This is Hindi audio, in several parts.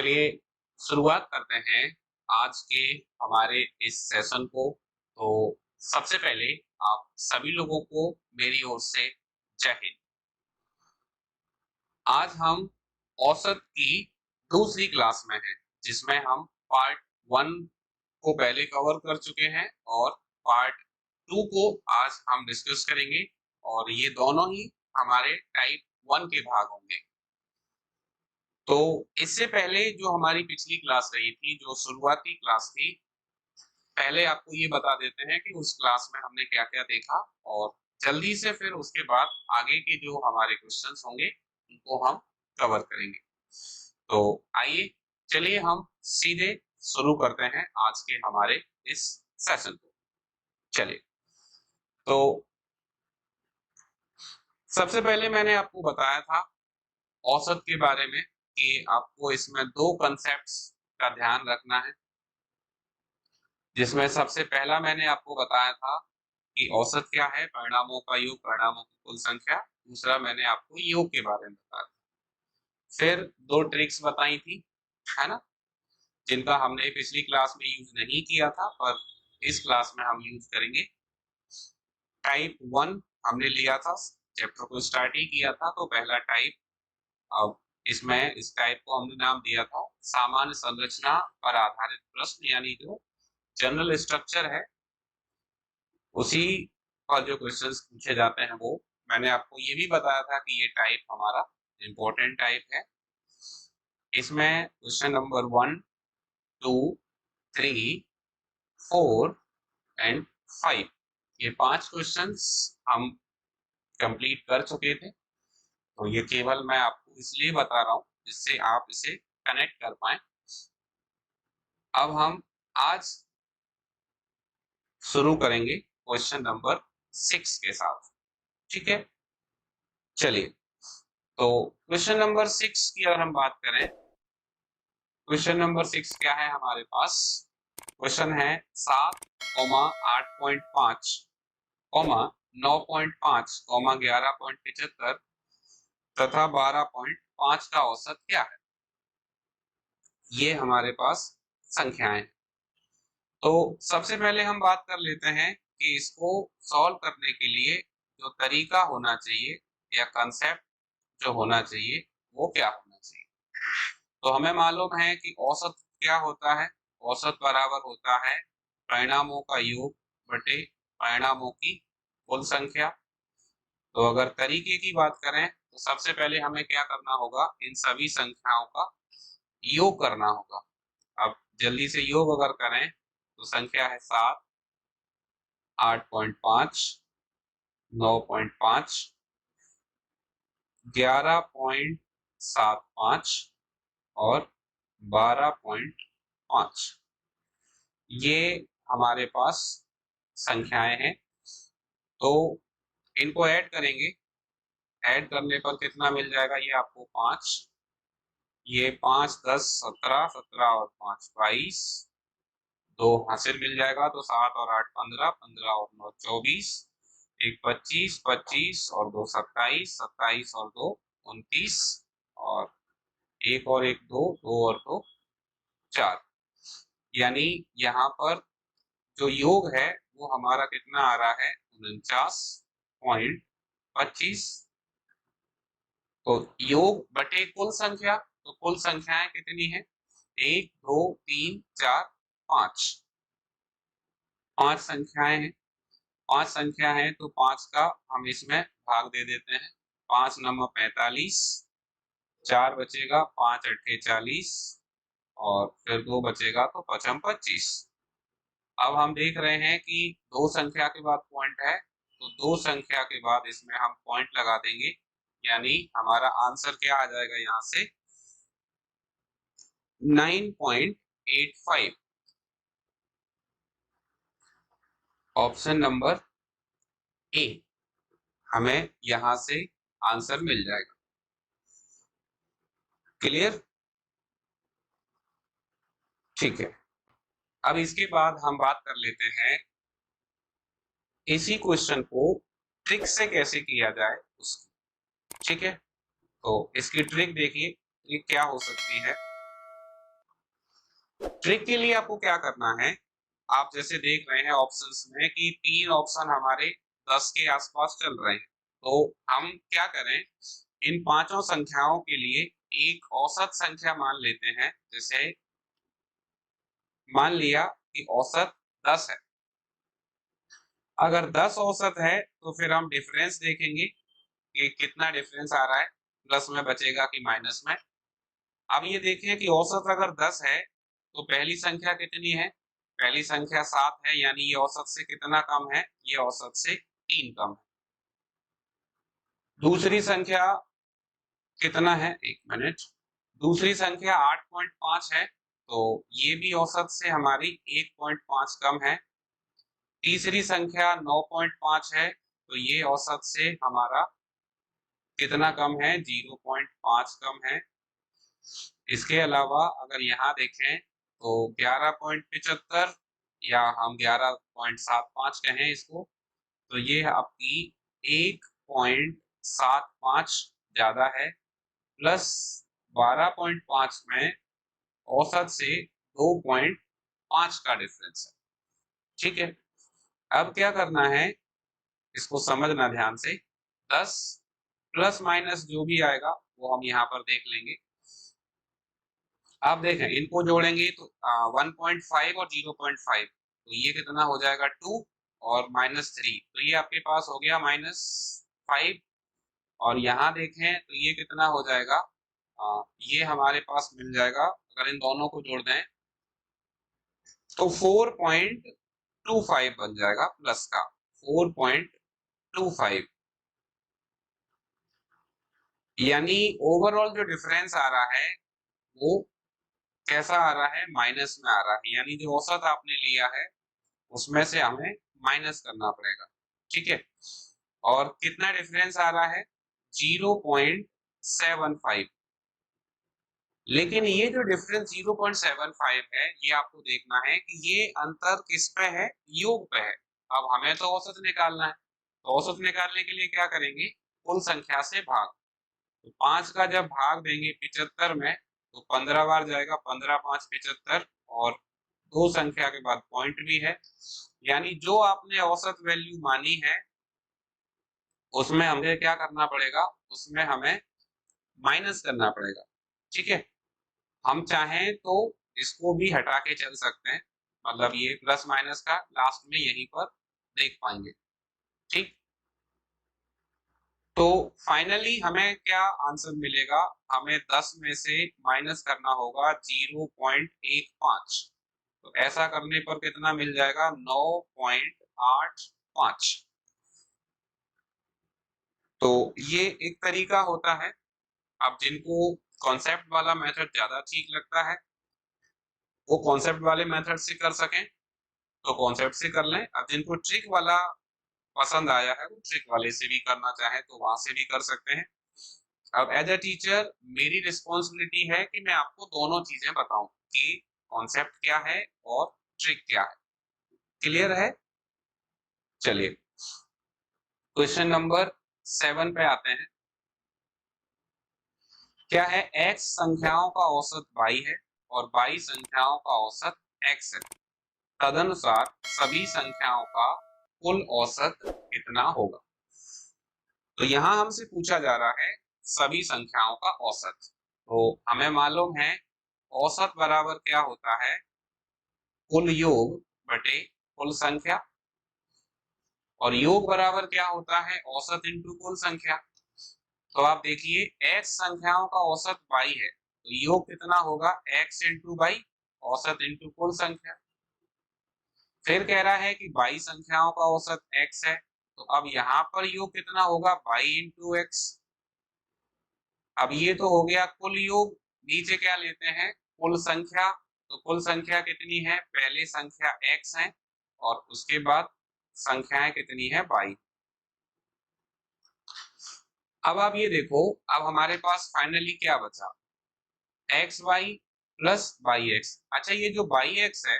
चलिए शुरुआत करते हैं आज के हमारे इस सेशन को। तो सबसे पहले आप सभी लोगों को मेरी ओर से जय हिंद। आज हम औसत की दूसरी क्लास में हैं, जिसमें हम पार्ट 1 को पहले कवर कर चुके हैं और पार्ट 2 को आज हम डिस्कस करेंगे और ये दोनों ही हमारे टाइप 1 के भाग होंगे। तो इससे पहले जो हमारी पिछली क्लास रही थी, जो शुरुआती क्लास थी, पहले आपको ये बता देते हैं कि उस क्लास में हमने क्या-क्या देखा और जल्दी से फिर उसके बाद आगे के जो हमारे क्वेश्चंस होंगे उनको हम कवर करेंगे। तो आइए चलिए हम सीधे शुरू करते हैं आज के हमारे इस सेशन को। चलिए, तो सबसे पहले मैंने आपको बताया था औसत के बारे में कि आपको इसमें 2 कांसेप्ट्स का ध्यान रखना है, जिसमें सबसे पहला मैंने आपको बताया था कि औसत क्या है, परिणामों का योग, परिणामों की कुल संख्या। दूसरा मैंने आपको योग के बारे में बताया। फिर 2 ट्रिक्स बताई थी, है ना? जिनका हमने पिछली क्लास में यूज नहीं किया था, पर इस क्लास में हम यूज करेंगे। टाइप 1 हमने लिया था, चैप्टर को स्टार्ट ही किया था, तो पहला टाइप, अब इसमें इस टाइप को हमने नाम दिया था सामान्य संरचना पर आधारित प्रश्न, यानी जो जनरल स्ट्रक्चर है उसी पर जो क्वेश्चंस पूछे जाते हैं वो। मैंने आपको ये भी बताया था कि ये टाइप हमारा इम्पोर्टेंट टाइप है। इसमें क्वेश्चन नंबर 1, 2, 3, 4 एंड 5, ये 5 क्वेश्चंस हम कंप्लीट कर चुके थे। तो ये केवल मैं आपको इसलिए बता रहा हूँ जिससे आप इसे कनेक्ट कर पाए। अब हम आज शुरू करेंगे क्वेश्चन नंबर 6 के साथ, ठीक है? चलिए, तो क्वेश्चन नंबर 6 की अगर हम बात करें, क्वेश्चन नंबर 6 क्या है हमारे पास? क्वेश्चन है 7, 8.5, 9.5, 11.75 तथा 12.5 का औसत क्या है? ये हमारे पास संख्याएं हैं। तो सबसे पहले हम बात कर लेते हैं कि इसको सॉल्व करने के लिए जो तरीका होना चाहिए या कंसेप्ट जो होना चाहिए वो क्या होना चाहिए। तो हमें मालूम है कि औसत क्या होता है। औसत बराबर होता है परिणामों का योग बटे परिणामों की कुल संख्या। तो अगर तरीके की बात करें तो सबसे पहले हमें क्या करना होगा, इन सभी संख्याओं का योग करना होगा। अब जल्दी से योग अगर करें तो संख्या है 7, 8.5, 9.5, 11.75 और 12.5। ये हमारे पास संख्याएं हैं। तो इनको ऐड करेंगे, ऐड करने पर कितना मिल जाएगा, ये आपको 5, ये 5, 10, 17, 17 और 5, 22, 2 हासिल मिल जाएगा, तो 7 और 8 15, 15 और 9 24, एक 25, 25 और 2 27, 27 और 2 29 और एक और एक 2, 2 और 2 4। यानी यहाँ पर जो योग है वो हमारा कितना आ रहा है, 49.25। तो योग बटे कुल संख्या, तो कुल संख्याएं कितनी है, 1, 2, 3, 4, 5, 5 संख्याएं हैं। 5 संख्या है तो 5 का हम इसमें भाग दे देते हैं। 5 9 45, 4 बचेगा, 5 8 40 और फिर 2 बचेगा, तो 5 25। अब हम देख रहे हैं कि 2 संख्या के बाद पॉइंट है, तो 2 संख्या के बाद इसमें हम पॉइंट लगा देंगे, यानी हमारा आंसर क्या आ जाएगा यहाँ से, 9.85। ऑप्शन नंबर ए हमें यहां से आंसर मिल जाएगा। क्लियर? ठीक है। अब इसके बाद हम बात कर लेते हैं इसी क्वेश्चन को ट्रिक से कैसे किया जाए उसकी। ठीक है, तो इसकी ट्रिक देखिए, ट्रिक क्या हो सकती है। ट्रिक के लिए आपको क्या करना है, आप जैसे देख रहे हैं ऑप्शंस में कि 3 ऑप्शन हमारे 10 के आसपास चल रहे हैं, तो हम क्या करें, इन पांचों संख्याओं के लिए एक औसत संख्या मान लेते हैं। जैसे मान लिया कि औसत 10 है। अगर 10 औसत है तो फिर हम डिफरेंस देखेंगे कि कितना डिफरेंस आ रहा है, प्लस में बचेगा कि माइनस में। अब ये देखें कि औसत अगर 10 है तो पहली संख्या कितनी है, पहली संख्या 7 है, यानी ये औसत से कितना कम है, ये औसत से 3 कम है। दूसरी संख्या कितना है, एक मिनट, दूसरी संख्या 8.5 है, तो ये भी औसत से हमारी 1.5 कम है। तीसरी संख्या 9.5 है, तो ये औसत से हमारा कितना कम है, 0.5 कम है। इसके अलावा अगर यहाँ देखें तो 11.75 या हम 11.75 कहें इसको, तो ये आपकी 1.75 ज्यादा है, प्लस 12.5 में औसत से 2.5 का डिफरेंस है। ठीक है, अब क्या करना है, इसको समझना ध्यान से। 10 प्लस माइनस जो भी आएगा वो हम यहाँ पर देख लेंगे। आप देखें इनको जोड़ेंगे तो 1.5 और 0.5, तो ये कितना हो जाएगा 2 और -3, तो ये आपके पास हो गया -5। और यहाँ देखें तो ये कितना हो जाएगा, ये हमारे पास मिल जाएगा, अगर इन दोनों को जोड़ दें तो 4.25 बन जाएगा, प्लस का 4.25। यानी ओवरऑल जो डिफरेंस आ रहा है वो कैसा आ रहा है, माइनस में आ रहा है, यानी जो औसत आपने लिया है उसमें से हमें माइनस करना पड़ेगा। ठीक है, और कितना डिफरेंस आ रहा है, 0.75। लेकिन ये जो डिफरेंस 0.75 है, ये आपको देखना है कि ये अंतर किस पे है, योग पे है। अब हमें तो औसत निकालना है, तो औसत निकालने के लिए क्या करेंगे, कुल संख्या से भाग। तो 5 का जब भाग देंगे 75 में तो 15 बार जाएगा, 15 5 75, और दो संख्या के बाद पॉइंट भी है, यानी जो आपने औसत वैल्यू मानी है उसमें हमें क्या करना पड़ेगा, उसमें हमें माइनस करना पड़ेगा। ठीक है, हम चाहें तो इसको भी हटा के चल सकते हैं, मतलब ये प्लस माइनस का लास्ट में यहीं पर देख पाएंगे। ठीक, तो फाइनली हमें क्या आंसर मिलेगा, हमें 10 में से माइनस करना होगा 0.15, तो ऐसा करने पर कितना मिल जाएगा, 9.85। तो ये एक तरीका होता है। अब जिनको कॉन्सेप्ट वाला मेथड ज्यादा ठीक लगता है वो कॉन्सेप्ट वाले मेथड से कर सकें तो कॉन्सेप्ट से कर लें। अब जिनको ट्रिक वाला पसंद आया है वो ट्रिक वाले से भी करना चाहे तो वहां से भी कर सकते हैं। अब एज अ टीचर मेरी रिस्पॉन्सिबिलिटी है कि मैं आपको दोनों चीजें बताऊं कि कॉन्सेप्ट क्या है और ट्रिक क्या है। क्लियर है? चलिए क्वेश्चन नंबर 7 पे आते हैं। क्या है, x संख्याओं का औसत y है और y संख्याओं का औसत x है, तदनुसार सभी संख्याओं का कुल औसत कितना होगा। तो यहाँ हमसे पूछा जा रहा है सभी संख्याओं का औसत, तो हमें मालूम है औसत बराबर क्या होता है, कुल योग बटे कुल संख्या, और योग बराबर क्या होता है, औसत इंटू कुल संख्या। तो आप देखिए x संख्याओं का औसत y है, तो योग कितना होगा, x इंटू वाई, औसत इंटू कुल संख्या। फिर कह रहा है कि y संख्याओं का औसत x है, तो अब यहाँ पर योग कितना होगा, y इंटू एक्स। अब ये तो हो गया कुल योग, नीचे क्या लेते हैं, कुल संख्या। तो कुल संख्या कितनी है, पहले संख्या x है और उसके बाद संख्याएं कितनी है, y। अब आप ये देखो, अब हमारे पास फाइनली क्या बचा, X Y plus Y X. अच्छा ये जो वाई एक्स है,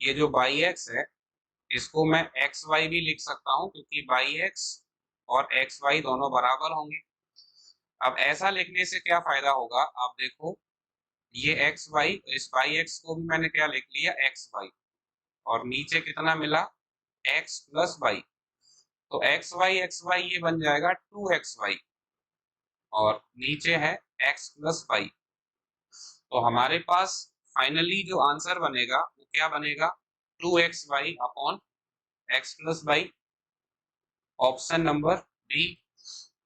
ये जो वाई एक्स है इसको मैं एक्स वाई भी लिख सकता हूँ क्योंकि वाई एक्स और एक्स वाई दोनों बराबर होंगे। अब ऐसा लिखने से क्या फायदा होगा, आप देखो ये एक्स वाई, इस वाई एक्स को भी मैंने क्या लिख लिया, एक्स वाई, और नीचे कितना मिला, एक्स प्लस वाई। तो एक्स वाई ये बन जाएगा 2xy, और नीचे है x प्लस वाई। तो हमारे पास फाइनली जो आंसर बनेगा वो क्या बनेगा, 2xy upon x plus Y, option number B.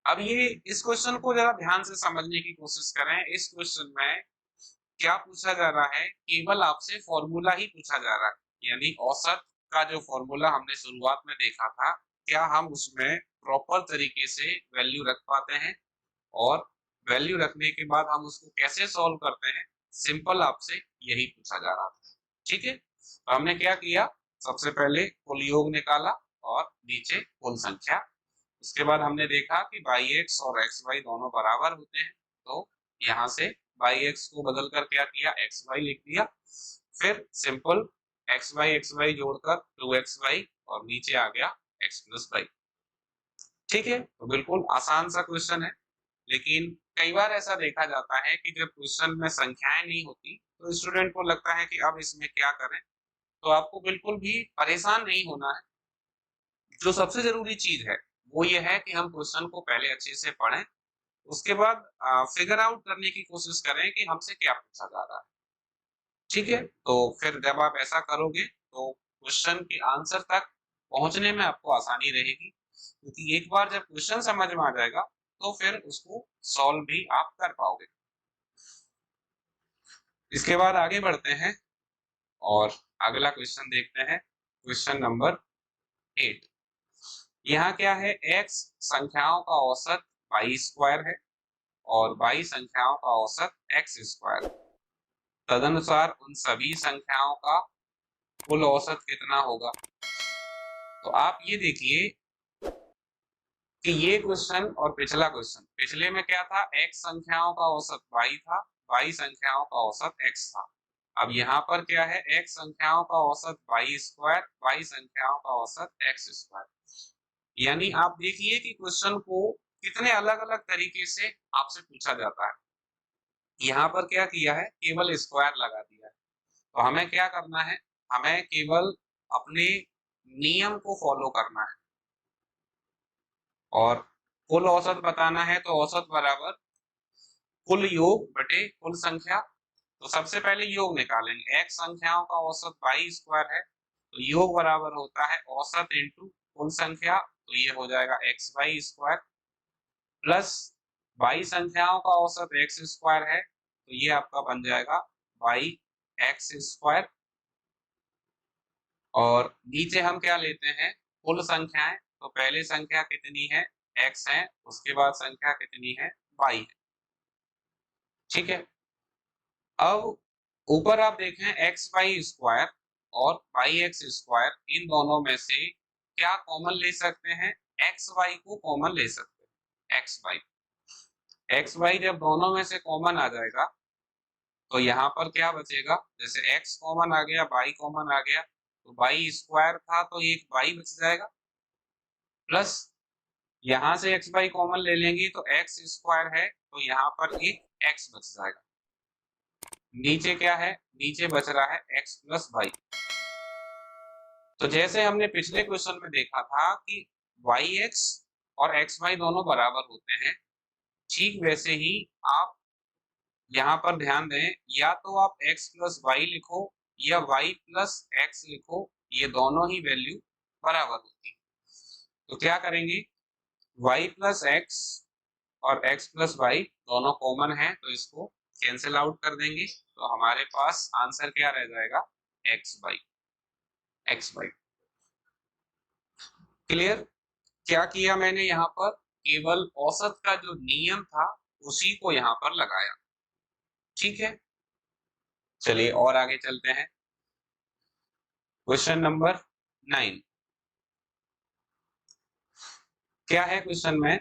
अब ये इस क्वेश्चन को जरा ध्यान से समझने की कोशिश करें। इस क्वेश्चन में क्या पूछा जा रहा है, केवल आपसे फॉर्मूला ही पूछा जा रहा है, यानी औसत का जो फॉर्मूला हमने शुरुआत में देखा था, क्या हम उसमें प्रॉपर तरीके से वैल्यू रख पाते हैं, और वैल्यू रखने के बाद हम उसको कैसे सॉल्व करते हैं, सिंपल आपसे यही पूछा जा रहा था। ठीक है, तो हमने क्या किया, सबसे पहले कुल योग निकाला और नीचे कुल संख्या। उसके बाद हमने देखा कि बाई एक्स और एक्स वाई दोनों बराबर होते हैं, तो यहाँ से बाई एक्स को बदल कर क्या किया, एक्स वाई लिख दिया। फिर सिंपल एक्स वाई जोड़कर 2xy, और नीचे आ गया x प्लस वाई। ठीक है, तो बिल्कुल आसान सा क्वेश्चन है, लेकिन कई बार ऐसा देखा जाता है कि जब क्वेश्चन में संख्याएं नहीं होती तो स्टूडेंट को लगता है कि अब इसमें क्या करें। तो आपको बिल्कुल भी परेशान नहीं होना है। जो सबसे जरूरी चीज है वो ये है कि हम क्वेश्चन को पहले अच्छे से पढ़ें, उसके बाद फिगर आउट करने की कोशिश करें कि हमसे क्या पूछा जा रहा है। ठीक है, तो फिर जब आप ऐसा करोगे तो क्वेश्चन के आंसर तक पहुंचने में आपको आसानी रहेगी, क्योंकि एक बार जब क्वेश्चन समझ में आ जाएगा तो फिर उसको सॉल्व भी आप कर पाओगे। इसके बाद आगे बढ़ते हैं और अगला क्वेश्चन देखते हैं, क्वेश्चन नंबर 8। यहाँ क्या है, x संख्याओं का औसत y स्क्वायर है और y संख्याओं का औसत x स्क्वायर। तदनुसार उन सभी संख्याओं का कुल औसत कितना होगा। तो आप ये देखिए कि ये क्वेश्चन और पिछला क्वेश्चन, पिछले में क्या था, x संख्याओं का औसत y था, y संख्याओं का औसत x था। अब यहाँ पर क्या है, x संख्याओं का औसत y स्क्वायर, y संख्याओं का औसत x स्क्वायर। यानी आप देखिए कि क्वेश्चन को कितने अलग अलग तरीके से आपसे पूछा जाता है। यहाँ पर क्या किया है, केवल स्क्वायर लगा दिया है। तो हमें क्या करना है, हमें केवल अपने नियम को फॉलो करना है, और कुल औसत बताना है तो औसत बराबर कुल योग बटे कुल संख्या। तो सबसे पहले योग निकालेंगे, x संख्याओं का औसत y स्क्वायर है, तो योग बराबर होता है औसत इंटू कुल संख्या, तो ये हो जाएगा X Y square, plus y संख्याओं का औसत x स्क्वायर है, तो ये आपका बन जाएगा y एक्स स्क्वायर। और नीचे हम क्या लेते हैं, कुल संख्याएं, तो पहले संख्या कितनी है, x है, उसके बाद संख्या कितनी है, y है। ठीक है, अब ऊपर आप देखें एक्स वाई स्क्वायर और वाई एक्स स्क्वायर, इन दोनों में से क्या कॉमन ले सकते हैं, एक्स वाई को कॉमन ले सकते हैं। एक्स वाई जब दोनों में से कॉमन आ जाएगा तो यहाँ पर क्या बचेगा, जैसे एक्स कॉमन आ गया, वाई कॉमन आ गया, तो वाई स्क्वायर था तो एक वाई बच जाएगा, प्लस यहाँ से एक्स वाई कॉमन ले लेंगे तो एक्स स्क्वायर है, तो यहाँ पर एक एक्स बच जाएगा। नीचे क्या है, नीचे बच रहा है x प्लस वाई। तो जैसे हमने पिछले क्वेश्चन में देखा था कि yx और xy दोनों बराबर होते हैं, ठीक वैसे ही आप यहाँ पर ध्यान दें, या तो आप x प्लस वाई लिखो या y प्लस एक्स लिखो, ये दोनों ही वैल्यू बराबर होती है। तो क्या करेंगे, y प्लस एक्स और x प्लस वाई दोनों कॉमन है, तो इसको कैंसिल आउट कर देंगे, तो हमारे पास आंसर क्या रह जाएगा, एक्स वाई। क्लियर, क्या किया मैंने यहाँ पर, केवल औसत का जो नियम था उसी को यहाँ पर लगाया। ठीक है, चलिए और आगे चलते हैं, क्वेश्चन नंबर 9। क्या है क्वेश्चन में,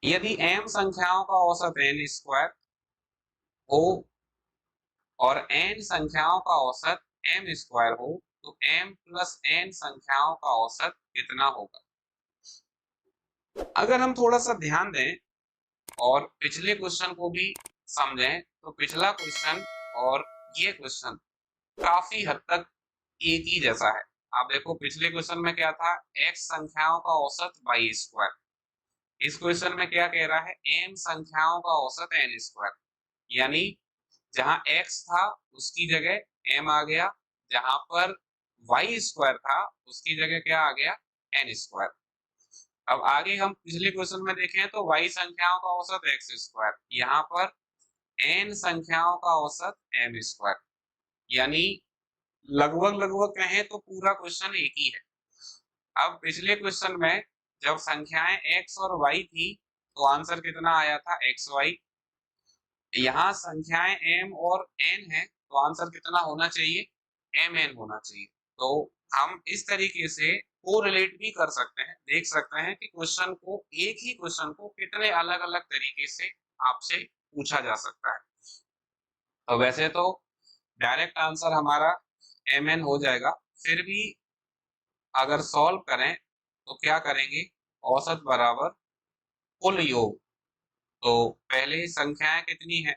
यदि m संख्याओं का औसत n स्क्वायर हो और n संख्याओं का औसत m स्क्वायर हो, तो m प्लस n संख्याओं का औसत कितना होगा। अगर हम थोड़ा सा ध्यान दें और पिछले क्वेश्चन को भी समझें तो पिछला क्वेश्चन और ये क्वेश्चन काफी हद तक एक ही जैसा है। आप देखो पिछले क्वेश्चन में क्या था, x संख्याओं का औसत y स्क्वायर। इस क्वेश्चन में क्या कह रहा है, m संख्याओं का औसत n स्क्वायर। यानी जहां x था उसकी जगह m आ गया, जहां पर y स्क्वायर था उसकी जगह क्या आ गया, n स्क्वायर। अब आगे हम पिछले क्वेश्चन में देखें तो y संख्याओं का औसत x स्क्वायर, यहाँ पर n संख्याओं का औसत m स्क्वायर। यानी लगभग लगभग कहें तो पूरा क्वेश्चन एक ही है। अब पिछले क्वेश्चन में जब संख्याएं x और y थी तो आंसर कितना आया था, xy। यहाँ संख्याएं m और n है तो आंसर कितना होना चाहिए, mn होना चाहिए। तो हम इस तरीके से कोरिलेट भी कर सकते हैं, देख सकते हैं कि क्वेश्चन को, एक ही क्वेश्चन को कितने अलग अलग तरीके से आपसे पूछा जा सकता है। तो वैसे तो डायरेक्ट आंसर हमारा mn हो जाएगा, फिर भी अगर सॉल्व करें तो क्या करेंगे, औसत बराबर कुल योग। तो पहले संख्याएं कितनी है,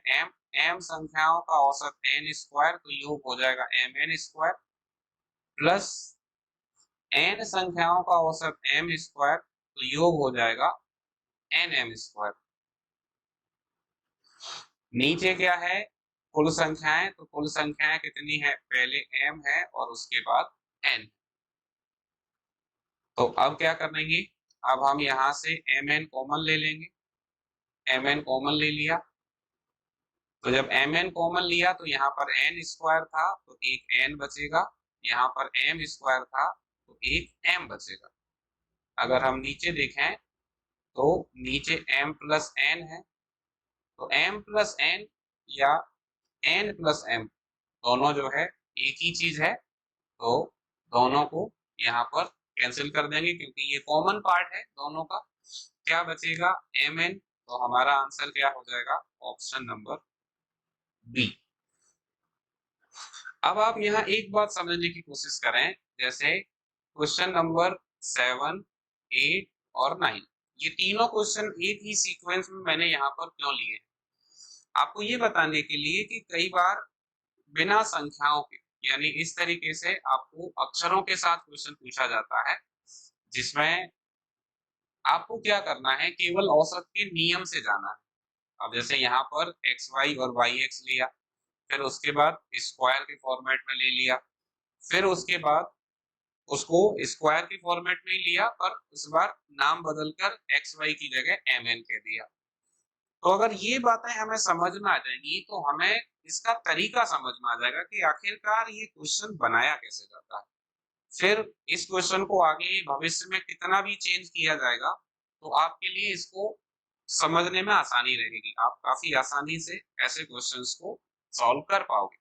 m संख्याओं का औसत n स्क्वायर, तो योग हो जाएगा mn स्क्वायर, प्लस n संख्याओं का औसत m स्क्वायर, तो योग हो जाएगा nm स्क्वायर। नीचे क्या है, कुल संख्याएं, तो कुल संख्याएं कितनी है, पहले m है और उसके बाद n। तो अब क्या करेंगे, अब हम यहाँ से mn कॉमन ले लेंगे, mn कॉमन ले लिया। तो जब mn कॉमन लिया तो यहाँ पर n स्क्वायर था तो एक n बचेगा, यहाँ पर m स्क्वायर था तो एक m बचेगा। अगर हम नीचे देखें तो नीचे m प्लस n है, तो m प्लस n या n प्लस m दोनों जो है एक ही चीज है, तो दोनों को यहाँ पर कैंसिल कर देंगे क्योंकि ये कॉमन पार्ट है दोनों का। क्या बचेगा, mn। तो हमारा आंसर क्या हो जाएगा, ऑप्शन नंबर बी। अब आप यहाँ एक बात समझने की कोशिश करें, जैसे क्वेश्चन नंबर 7, 8 और 9, ये तीनों क्वेश्चन एक ही सीक्वेंस में मैंने यहाँ पर क्यों लिए, आपको ये बताने के लिए कि कई बार बिना संख्याओं के, यानी इस तरीके से आपको अक्षरों के साथ क्वेश्चन पूछा जाता है, जिसमें आपको क्या करना है, केवल औसत के नियम से जाना है। अब जैसे यहाँ पर xy और yx लिया, फिर उसके बाद स्क्वायर के फॉर्मेट में ले लिया, फिर उसके बाद उसको स्क्वायर के फॉर्मेट में ही लिया पर इस बार नाम बदलकर xy की जगह mn कह दिया। तो अगर ये बातें हमें समझ में आ जाएंगी तो हमें इसका तरीका समझ में आ जाएगा कि आखिरकार ये क्वेश्चन बनाया कैसे जाता है। फिर इस क्वेश्चन को आगे भविष्य में कितना भी चेंज किया जाएगा तो आपके लिए इसको समझने में आसानी रहेगी, आप काफी आसानी से ऐसे क्वेश्चंस को सॉल्व कर पाओगे।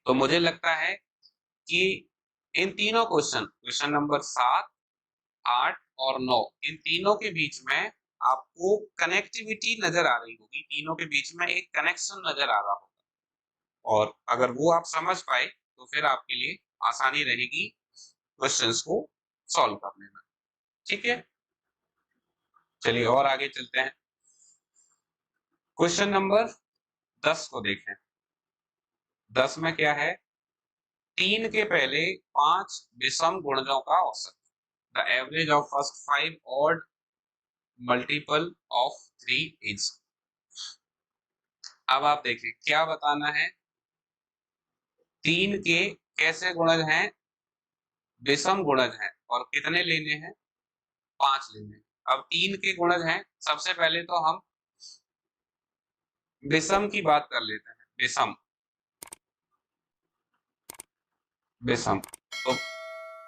तो मुझे लगता है कि इन तीनों क्वेश्चन, क्वेश्चन नंबर 7, 8 और 9, इन तीनों के बीच में आपको कनेक्टिविटी नजर आ रही होगी, तीनों के बीच में एक कनेक्शन नजर आ रहा होगा, और अगर वो आप समझ पाए तो फिर आपके लिए आसानी रहेगी क्वेश्चंस को सॉल्व करने में। ठीक है, चलिए और आगे चलते हैं। क्वेश्चन नंबर 10 को देखें। 10 में क्या है, 3 के पहले 5 विषम गुणजों का औसत, the average of first 5 odd multiple of 3 is. अब आप देखिए क्या बताना है, 3 के कैसे गुणज हैं, विषम गुणज हैं, और कितने लेने हैं, 5 लेने हैं। अब 3 के गुणज हैं, सबसे पहले तो हम विषम की बात कर लेते हैं, विषम विषम। तो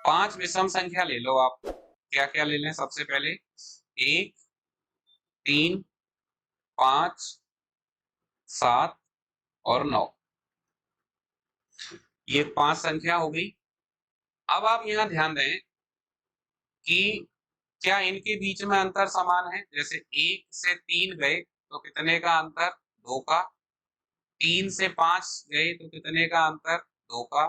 5 विषम संख्या ले लो आप, क्या क्या ले लें, सबसे पहले 1, 3, 5, 7 और 9, ये 5 संख्या हो गई। अब आप यहाँ ध्यान दें कि क्या इनके बीच में अंतर समान है, जैसे 1 से 3 गए तो कितने का अंतर, 2 का, 3 से 5 गए तो कितने का अंतर, 2 का,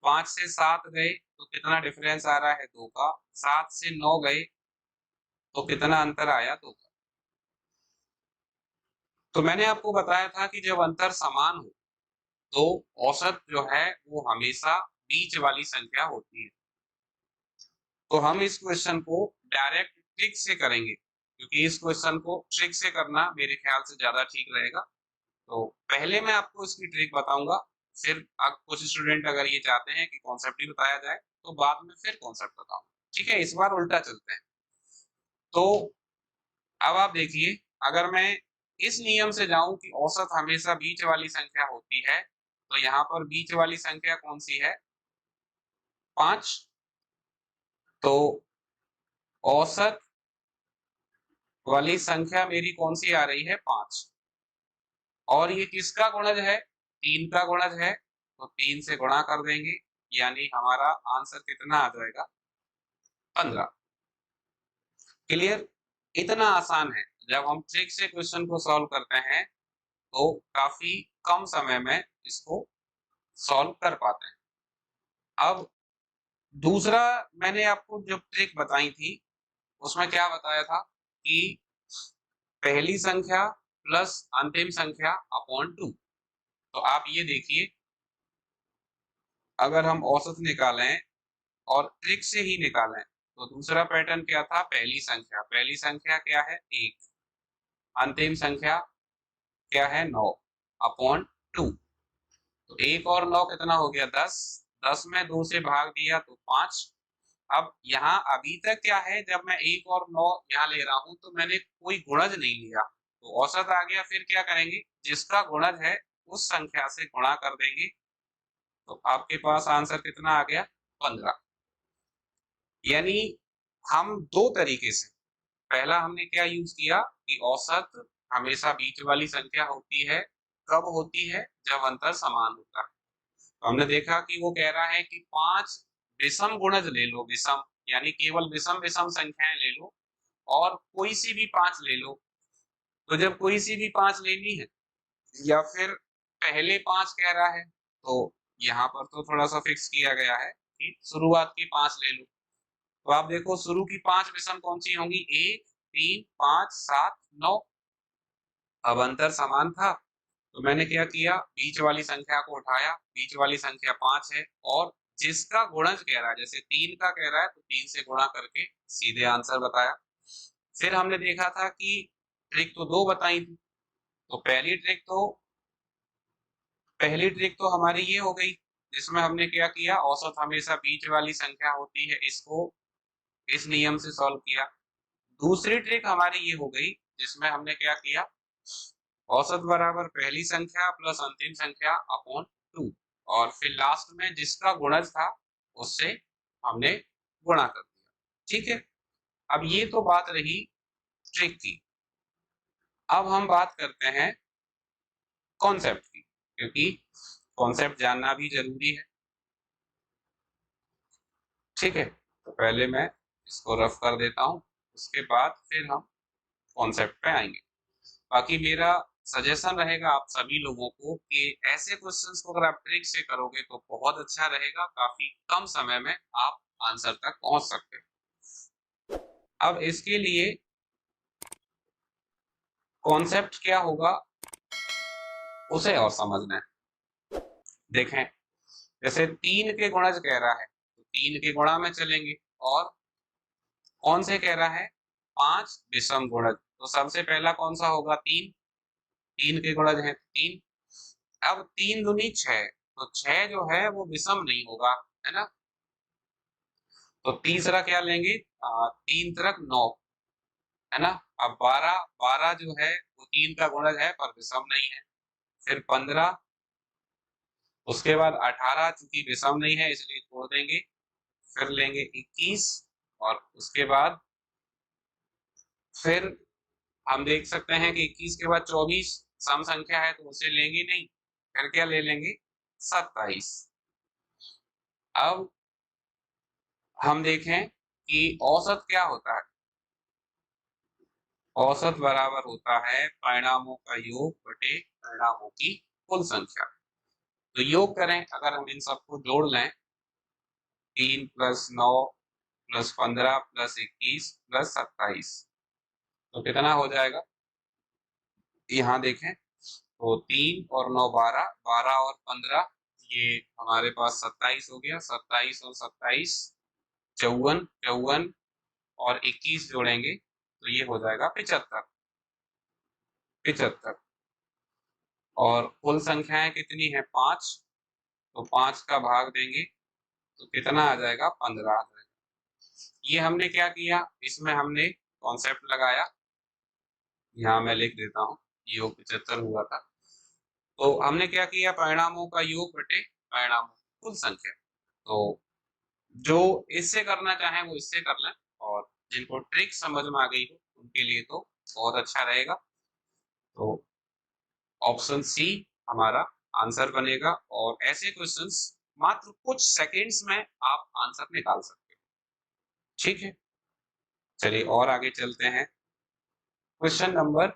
5 से 7 गए तो कितना डिफरेंस आ रहा है, 2 का, 7 से 9 गए तो कितना अंतर आया, 2 का। तो मैंने आपको बताया था कि जब अंतर समान हो तो औसत जो है वो हमेशा बीच वाली संख्या होती है। तो हम इस क्वेश्चन को डायरेक्ट ट्रिक से करेंगे, क्योंकि इस क्वेश्चन को ट्रिक से करना मेरे ख्याल से ज्यादा ठीक रहेगा। तो पहले मैं आपको इसकी ट्रिक बताऊंगा, फिर कुछ स्टूडेंट अगर ये चाहते हैं कि कॉन्सेप्ट ही बताया जाए तो बाद में फिर कॉन्सेप्ट बताऊंगा। ठीक है, इस बार उल्टा चलते हैं। तो अब आप देखिए, अगर मैं इस नियम से जाऊं कि औसत हमेशा बीच वाली संख्या होती है, तो यहाँ पर बीच वाली संख्या कौन सी है? 5। तो औसत वाली संख्या मेरी कौन सी आ रही है? 5। और ये किसका गुणज है? 3 का गुणज है, तो 3 से गुणा कर देंगे, यानी हमारा आंसर कितना आ जाएगा? 15। क्लियर? इतना आसान है। जब हम ट्रिक से क्वेश्चन को सॉल्व करते हैं तो काफी कम समय में इसको सॉल्व कर पाते हैं। अब दूसरा, मैंने आपको जो ट्रिक बताई थी उसमें क्या बताया था कि पहली संख्या प्लस अंतिम संख्या अपॉन 2। तो आप ये देखिए, अगर हम औसत निकालें और ट्रिक से ही निकालें तो दूसरा पैटर्न क्या था? पहली संख्या क्या है? 1। अंतिम संख्या क्या है? 9 अपॉन 2। तो 1 और 9 कितना हो गया? 10। 10 में 2 से भाग दिया तो 5। अब यहाँ अभी तक क्या है, जब मैं 1 और 9 यहाँ ले रहा हूं तो मैंने कोई गुणज नहीं लिया, तो औसत आ गया। फिर क्या करेंगे? जिसका गुणज है उस संख्या से गुणा कर देंगे, तो आपके पास आंसर कितना आ गया? 15। यानी हम दो तरीके से, पहला हमने क्या यूज किया कि औसत हमेशा बीच वाली संख्या होती है। कब होती है? जब अंतर समान होता है। तो हमने देखा कि वो कह रहा है कि 5 विषम गुणज ले लो, विषम यानी केवल विषम विषम संख्याएं ले लो और कोई सी भी 5 ले लो। तो जब कोई सी भी 5 लेनी है या फिर पहले 5 कह रहा है, तो यहाँ पर तो थोड़ा सा फिक्स किया गया है कि शुरुआत की 5 ले लो। तो आप देखो, शुरू की 5 विषम कौन सी होंगी? 1, 3, 5, 7, 9। अब अंतर समान था तो मैंने क्या किया? बीच वाली संख्या को उठाया, बीच वाली संख्या 5 है और जिसका गुणज कह रहा है, जैसे 3 का कह रहा है तो 3 से गुणा करके सीधे आंसर बताया। फिर हमने देखा था कि ट्रिक तो दो बताई थी। तो पहली ट्रिक तो हमारी ये हो गई, जिसमें हमने क्या किया? औसत हमेशा बीच वाली संख्या होती है, इसको इस नियम से सॉल्व किया। दूसरी ट्रिक हमारी ये हो गई, जिसमें हमने क्या किया? औसत बराबर पहली संख्या प्लस अंतिम संख्या अपॉन 2, और फिर लास्ट में जिसका गुणज था उससे हमने गुणा कर दिया। ठीक है, अब ये तो बात रही ट्रिक की। अब हम बात करते हैं कॉन्सेप्ट की, क्योंकि कॉन्सेप्ट जानना भी जरूरी है। ठीक है, तो पहले मैं इसको रफ कर देता हूं, उसके बाद फिर हम कॉन्सेप्ट पे आएंगे। बाकी मेरा सजेशन रहेगा आप सभी लोगों को कि ऐसे क्वेश्चंस को अगर आप ट्रिक से करोगे तो बहुत अच्छा रहेगा, काफी कम समय में आप आंसर तक पहुंच सकते हैं। अब इसके लिए कॉन्सेप्ट क्या होगा उसे और समझना है। देखें, जैसे 3 के गुणज कह रहा है तो 3 के गुणा में चलेंगे, और कौन से कह रहा है? 5 विषम गुणज, तो सबसे पहला कौन सा होगा? 3। 3 के गुणज है 3। अब 3 दूनी 6, तो 6 जो है वो विषम नहीं होगा, है ना? तो तीसरा क्या लेंगे? 3 त्रिक 9, है ना? अब 12, 12 जो है वो 3 का गुणज है पर विषम नहीं है। फिर 15, उसके बाद 18 चूंकि विषम नहीं है इसलिए छोड़ देंगे। फिर लेंगे 21, और उसके बाद फिर हम देख सकते हैं कि 21 के बाद 24 सम संख्या है तो उसे लेंगे नहीं। फिर क्या ले लेंगे? 27। अब हम देखें कि औसत क्या होता है? औसत बराबर होता है परिणामों का योग बटे परिणामों की कुल संख्या। तो योग करें, अगर हम इन सबको जोड़ लें, 3 प्लस 9 प्लस 15 प्लस 21 प्लस 27, तो कितना हो जाएगा? यहाँ देखें तो 3 और 9 12, 12 और 15 ये हमारे पास 27 हो गया, 27 और 27 54, 54 और 21 जोड़ेंगे तो ये हो जाएगा 75, 75। और कुल संख्याएं कितनी है 5, तो 5 का भाग देंगे तो कितना आ जाएगा 15 आ जाएगा। ये हमने क्या किया, इसमें हमने कॉन्सेप्ट लगाया, यहाँ मैं लिख देता हूँ, योग 75 हुआ था। तो हमने क्या किया, परिणामों का योग बटे परिणामों की कुल संख्या। तो जो इससे करना चाहे वो इससे कर लें, और जिनको ट्रिक समझ में आ गई हो उनके लिए तो बहुत अच्छा रहेगा। तो ऑप्शन सी हमारा आंसर बनेगा, और ऐसे क्वेश्चंस मात्र कुछ सेकंड्स में आप आंसर निकाल सकते हो। ठीक है, चलिए और आगे चलते हैं। क्वेश्चन नंबर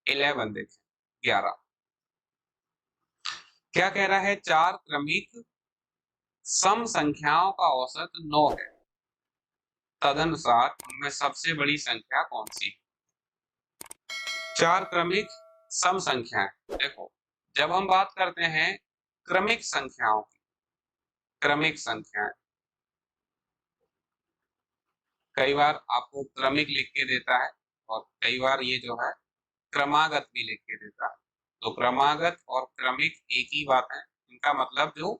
11 देखें, 11 क्या कह रहा है, 4 क्रमिक सम संख्याओं का औसत 9 है, तदनुसार उनमें सबसे बड़ी संख्या कौन सी है? 4 क्रमिक सम संख्याएं, देखो जब हम बात करते हैं क्रमिक संख्याओं की, क्रमिक संख्याएं कई बार आपको क्रमिक लिख के देता है, और कई बार ये जो है क्रमागत भी लिख के देता है। तो क्रमागत और क्रमिक एक ही बात है, इनका मतलब जो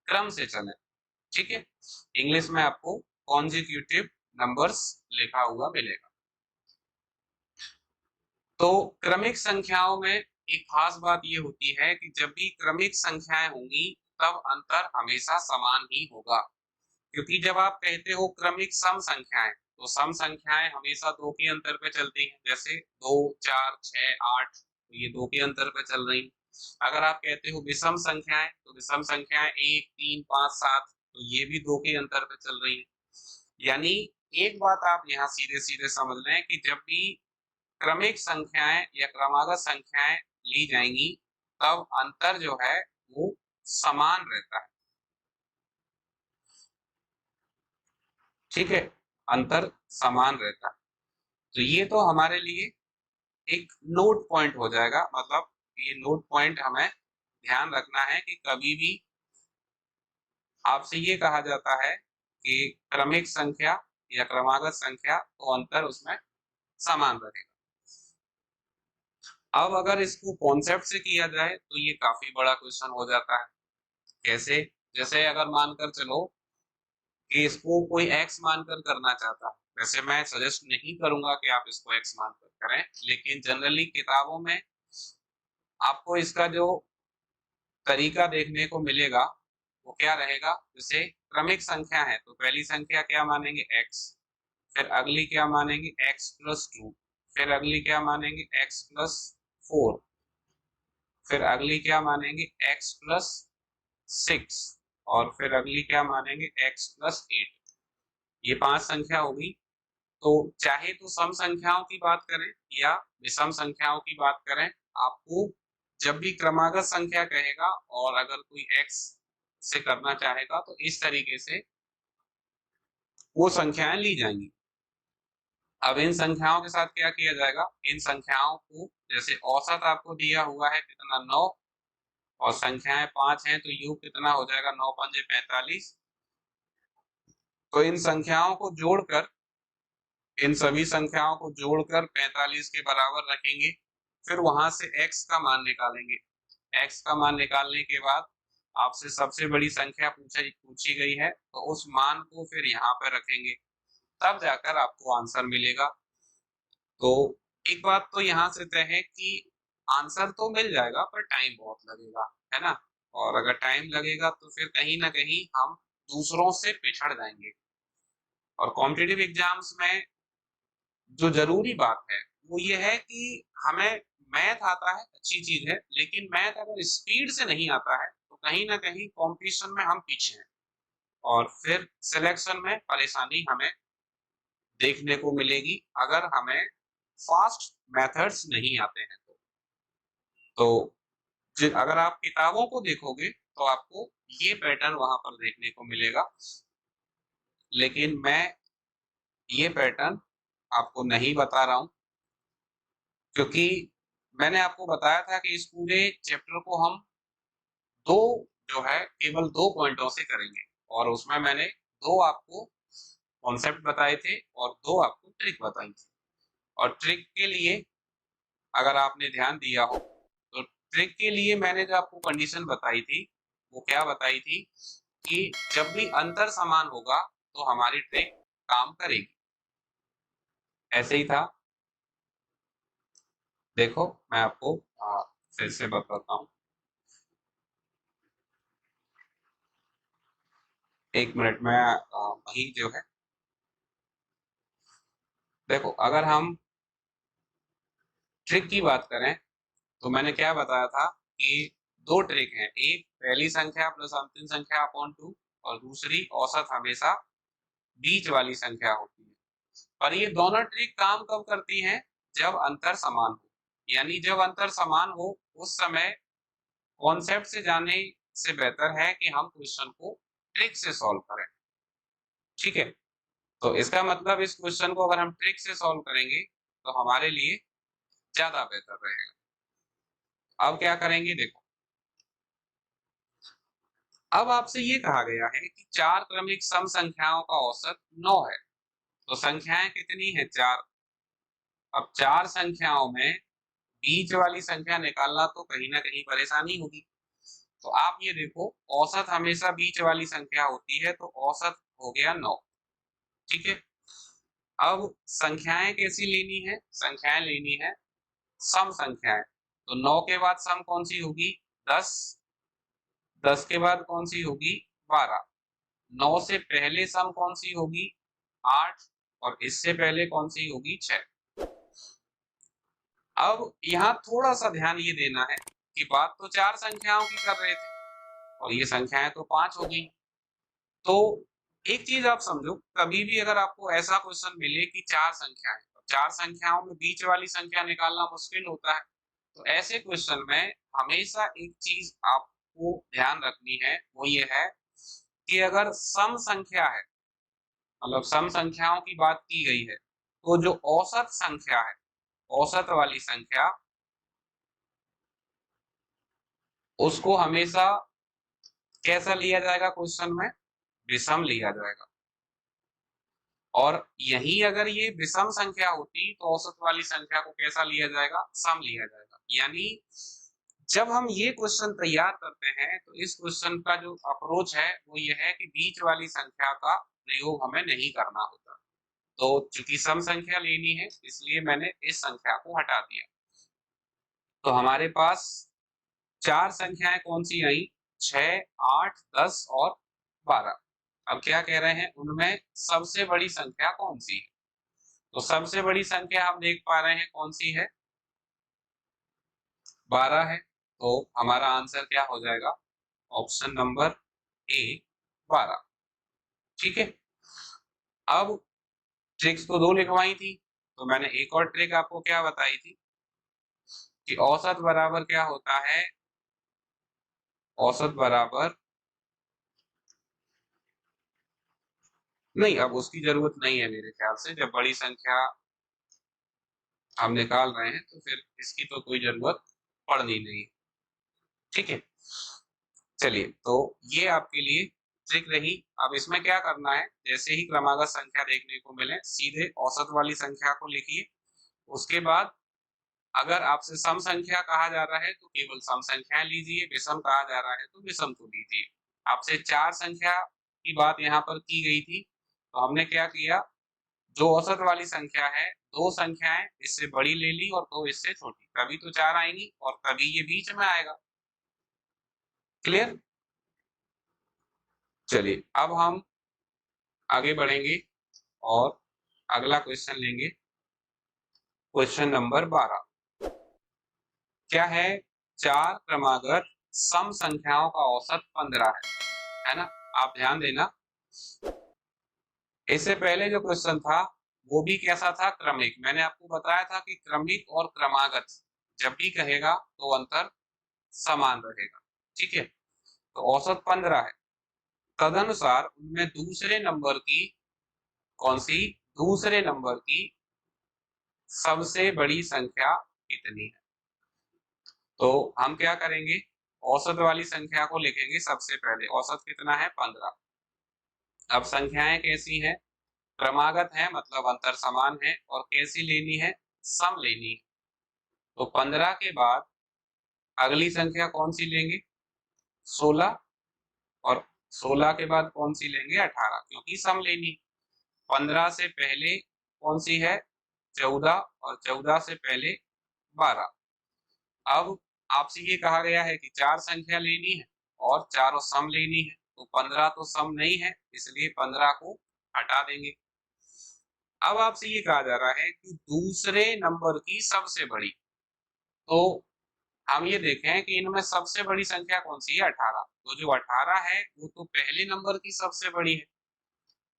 क्रम से चले। ठीक है, इंग्लिश में आपको कॉन्जिक्यूटिव नंबर्स लिखा हुआ मिलेगा। तो क्रमिक संख्याओं में एक खास बात ये होती है कि जब भी क्रमिक संख्याएं होंगी तब अंतर हमेशा समान ही होगा, क्योंकि जब आप कहते हो क्रमिक सम संख्याएं, तो सम संख्याएं हमेशा 2 के अंतर पे चलती हैं, जैसे 2 4 6 8, तो ये 2 के अंतर पे चल रही हैं। अगर आप कहते हो विषम संख्याएं, तो विषम संख्याएं 1 3 5 7, तो ये भी 2 के अंतर पे चल रही हैं। यानी एक बात आप यहाँ सीधे सीधे समझ लें कि जब भी क्रमिक संख्याएं या क्रमागत संख्याएं ली जाएंगी तब अंतर जो है वो समान रहता है। ठीक है, अंतर समान रहता है। तो ये तो हमारे लिए एक नोट पॉइंट हो जाएगा, मतलब ये नोट पॉइंट हमें ध्यान रखना है कि कभी भी आपसे ये कहा जाता है कि क्रमिक संख्या या क्रमागत संख्या, तो अंतर उसमें समान रहेगा। अब अगर इसको कॉन्सेप्ट से किया जाए तो ये काफी बड़ा क्वेश्चन हो जाता है। कैसे, जैसे अगर मानकर चलो कि इसको कोई एक्स मानकर करना चाहता है, वैसे मैं सजेस्ट नहीं करूंगा कि आप इसको एक्स मानकर करें, लेकिन जनरली किताबों में आपको इसका जो तरीका देखने को मिलेगा वो क्या रहेगा, जैसे क्रमिक संख्या है तो पहली संख्या क्या मानेंगे x, फिर अगली क्या मानेंगे x+2, फिर अगली क्या मानेंगे x+4, फिर अगली क्या मानेंगे x+6, और फिर अगली क्या मानेंगे x+8। ये 5 संख्या होगी। तो चाहे तो सम संख्याओं की बात करें या विषम संख्याओं की बात करें, आपको जब भी क्रमागत संख्या कहेगा और अगर कोई x से करना चाहेगा तो इस तरीके से वो संख्याएं ली जाएंगी। अब इन संख्याओं के साथ क्या किया जाएगा, इन संख्याओं को जैसे औसत आपको दिया हुआ है कितना 9, और संख्याएं 5 हैं, तो योग कितना हो जाएगा 9 पंजे 45। तो इन संख्याओं को जोड़कर, इन सभी संख्याओं को जोड़कर 45 के बराबर रखेंगे, फिर वहां से x का मान निकालेंगे। x का मान निकालने के बाद आपसे सबसे बड़ी संख्या पूछी गई है, तो उस मान को फिर यहाँ पे रखेंगे, तब जाकर आपको आंसर मिलेगा। तो एक बात तो यहाँ से तय है कि आंसर तो मिल जाएगा पर टाइम बहुत लगेगा, है ना। और अगर टाइम लगेगा तो फिर कहीं ना कहीं हम दूसरों से पिछड़ जाएंगे। और कॉम्पिटिटिव एग्जाम्स में जो जरूरी बात है वो ये है कि हमें मैथ आता है, अच्छी चीज है, लेकिन मैथ अगर स्पीड से नहीं आता है तो कहीं ना कहीं कंपटीशन में हम पीछे हैं, और फिर सिलेक्शन में परेशानी हमें देखने को मिलेगी अगर हमें फास्ट मेथड्स नहीं आते हैं। तो अगर आप किताबों को देखोगे तो आपको ये पैटर्न वहां पर देखने को मिलेगा, लेकिन मैं ये पैटर्न आपको नहीं बता रहा हूं। क्योंकि मैंने आपको बताया था कि इस पूरे चैप्टर को हम दो जो है केवल 2 पॉइंटों से करेंगे, और उसमें मैंने 2 आपको कॉन्सेप्ट बताए थे और 2 आपको ट्रिक बताई थी। और ट्रिक के लिए अगर आपने ध्यान दिया हो तो ट्रिक के लिए मैंने जो आपको कंडीशन बताई थी वो क्या बताई थी कि जब भी अंतर समान होगा तो हमारी ट्रिक काम करेगी। ऐसे ही था। देखो मैं आपको फिर से बताता हूँ, 1 मिनट में वही जो है, देखो अगर हम ट्रिक की बात करें तो मैंने क्या बताया था कि 2 ट्रिक हैं, एक पहली संख्या प्लस अंतिम संख्या अपॉन 2 और दूसरी औसत हमेशा बीच वाली संख्या होती है। पर ये दोनों ट्रिक काम कब करती हैं? जब अंतर समान हो। यानी जब अंतर समान हो उस समय कॉन्सेप्ट से जाने से बेहतर है कि हम क्वेश्चन को ट्रिक से सॉल्व करें। ठीक है, तो इसका मतलब इस क्वेश्चन को अगर हम ट्रिक से सॉल्व करेंगे तो हमारे लिए ज्यादा बेहतर रहेगा। अब क्या करेंगे, देखो अब आपसे ये कहा गया है कि 4 क्रमिक सम संख्याओं का औसत 9 है। तो संख्याएं कितनी है? 4। अब 4 संख्याओं में बीच वाली संख्या निकालना तो कहीं ना कहीं परेशानी होगी। तो आप ये देखो, औसत हमेशा बीच वाली संख्या होती है, तो औसत हो गया 9। ठीक है, अब संख्याएं कैसी लेनी है? संख्याएं लेनी है सम संख्याएं। तो 9 के बाद सम कौन सी होगी? 10। 10 के बाद कौन सी होगी? 12। 9 से पहले सम कौन सी होगी? 8। और इससे पहले कौन सी होगी? 6। अब यहाँ थोड़ा सा ध्यान ये देना है कि बात तो 4 संख्याओं की कर रहे थे और ये संख्याएं तो 5 हो गई। तो एक चीज आप समझो, कभी भी अगर आपको ऐसा क्वेश्चन मिले कि 4 संख्याएं, तो 4 संख्याओं में बीच वाली संख्या निकालना मुश्किल होता है। तो ऐसे क्वेश्चन में हमेशा एक चीज आपको ध्यान रखनी है, वो ये है कि अगर सम संख्या है, मतलब सम संख्याओं की बात की गई है, तो जो औसत संख्या है, औसत वाली संख्या, उसको हमेशा कैसा लिया जाएगा? क्वेश्चन में विषम लिया जाएगा। और यही अगर ये विषम संख्या होती तो औसत वाली संख्या को कैसा लिया जाएगा? सम लिया जाएगा। यानी जब हम ये क्वेश्चन तैयार करते हैं तो इस क्वेश्चन का जो अप्रोच है वो ये है कि बीच वाली संख्या का प्रयोग हमें नहीं करना होता। तो चूंकि सम संख्या लेनी है इसलिए मैंने इस संख्या को हटा दिया। तो हमारे पास 4 संख्याएं कौन सी आई? 6, 8, 10 और 12। अब क्या कह रहे हैं, उनमें सबसे बड़ी संख्या कौन सी है? तो सबसे बड़ी संख्या हम देख पा रहे हैं कौन सी है? 12 है। तो हमारा आंसर क्या हो जाएगा? Option number A, 12। ठीक है, अब ट्रिक्स तो 2 लिखवाई थी, तो मैंने एक और ट्रिक आपको क्या बताई थी कि औसत बराबर क्या होता है? औसत बराबर नहीं, अब उसकी जरूरत नहीं है मेरे ख्याल से। जब बड़ी संख्या हम निकाल रहे हैं तो फिर इसकी तो कोई जरूरत पड़नी नहीं। ठीक है, चलिए तो ये आपके लिए ट्रिक रही। अब इसमें क्या करना है, जैसे ही क्रमागत संख्या देखने को मिले सीधे औसत वाली संख्या को लिखिए। उसके बाद अगर आपसे सम संख्या कहा जा रहा है तो केवल सम संख्याएं लीजिए, विषम कहा जा रहा है तो विषम को लीजिए। आपसे 4 संख्या की बात यहाँ पर की गई थी, तो हमने क्या किया, जो औसत वाली संख्या है, 2 संख्याएं इससे बड़ी ले ली और 2 इससे छोटी, तभी तो 4 आएंगी और तभी ये बीच में आएगा। क्लियर? चलिए अब हम आगे बढ़ेंगे और अगला क्वेश्चन लेंगे, क्वेश्चन नंबर 12। क्या है? 4 क्रमागत सम संख्याओं का औसत 15 है ना? आप ध्यान देना, इससे पहले जो क्वेश्चन था वो भी कैसा था? क्रमिक। मैंने आपको बताया था कि क्रमिक और क्रमागत जब भी कहेगा तो अंतर समान रहेगा। ठीक है, तो औसत 15 है। तदनुसार उनमें दूसरे नंबर की कौन सी? दूसरे नंबर की सबसे बड़ी संख्या कितनी है। तो हम क्या करेंगे, औसत वाली संख्या को लिखेंगे सबसे पहले। औसत कितना है, 15। अब संख्याएं कैसी हैं, क्रमागत है, मतलब अंतर समान है, और कैसी लेनी है, सम लेनी है। तो 15 के बाद अगली संख्या कौन सी लेंगे, 16, और 16 के बाद कौन सी लेंगे, 18, क्योंकि सम लेनी। 15 से पहले कौन सी है, 14, और 14 से पहले 12। अब आपसे ये कहा गया है कि चार संख्या लेनी है और चारों सम लेनी है, तो 15 तो सम नहीं है, इसलिए 15 को हटा देंगे। अब आपसे ये कहा जा रहा है कि दूसरे नंबर की सबसे बड़ी, तो हम ये देखें कि इनमें सबसे बड़ी संख्या कौन सी है, 18। तो जो 18 है वो तो पहले नंबर की सबसे बड़ी है,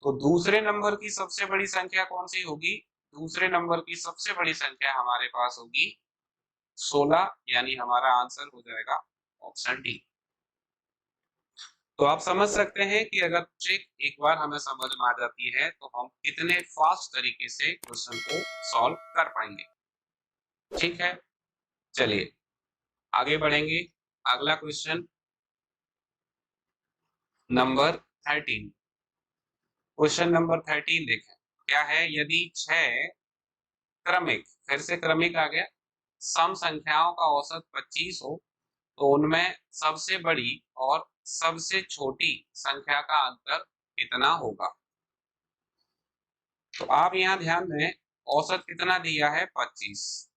तो दूसरे नंबर की सबसे बड़ी संख्या कौन सी होगी, दूसरे नंबर की सबसे बड़ी संख्या हमारे पास होगी 16, यानी हमारा आंसर हो जाएगा ऑप्शन डी। तो आप समझ सकते हैं कि अगर ट्रिक एक बार हमें समझ में आ जाती है तो हम कितने फास्ट तरीके से क्वेश्चन को सॉल्व कर पाएंगे। ठीक है, चलिए आगे बढ़ेंगे। अगला क्वेश्चन नंबर 13। क्वेश्चन नंबर 13 देखें क्या है। यदि 6 क्रमिक, फिर से क्रमिक आ गया, सम संख्याओं का औसत 25 हो तो उनमें सबसे बड़ी और सबसे छोटी संख्या का अंतर कितना होगा। तो आप यहाँ ध्यान दें, औसत कितना दिया है, 25,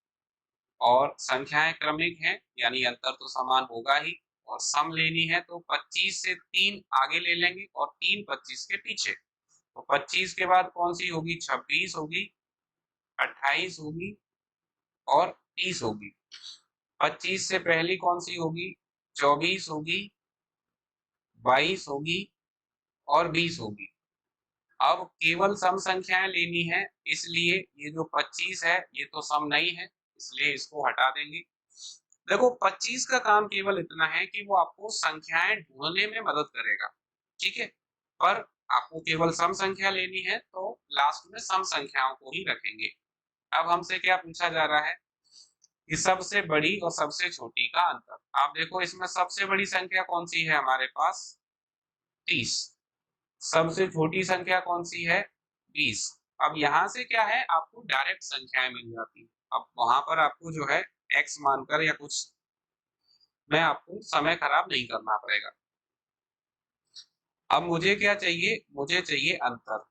और संख्याएं क्रमिक हैं, यानी अंतर तो समान होगा ही, और सम लेनी है तो 25 से 3 आगे ले लेंगे और 3 25 के पीछे। तो 25 के बाद कौन सी होगी, 26 होगी, 28 होगी और 30 होगी। 25 से पहली कौन सी होगी, 24 होगी, 22 होगी और 20 होगी। अब केवल सम संख्याएं लेनी है, इसलिए ये जो 25 है ये तो सम नहीं है, इसलिए इसको हटा देंगे। देखो 25 का काम केवल इतना है कि वो आपको संख्याएं ढूंढने में मदद करेगा, ठीक है, पर आपको केवल सम संख्या लेनी है तो लास्ट में सम संख्याओं को ही रखेंगे। अब हमसे क्या पूछा जा रहा है कि सबसे बड़ी और सबसे छोटी का अंतर। आप देखो इसमें सबसे बड़ी संख्या कौन सी है हमारे पास, 30। सबसे छोटी संख्या कौन सी है, 20। अब यहाँ से क्या है, आपको डायरेक्ट संख्याएं मिल जाती है। अब वहां पर आपको जो है x मानकर या कुछ में आपको समय खराब नहीं करना पड़ेगा। अब मुझे क्या चाहिए, मुझे चाहिए अंतर।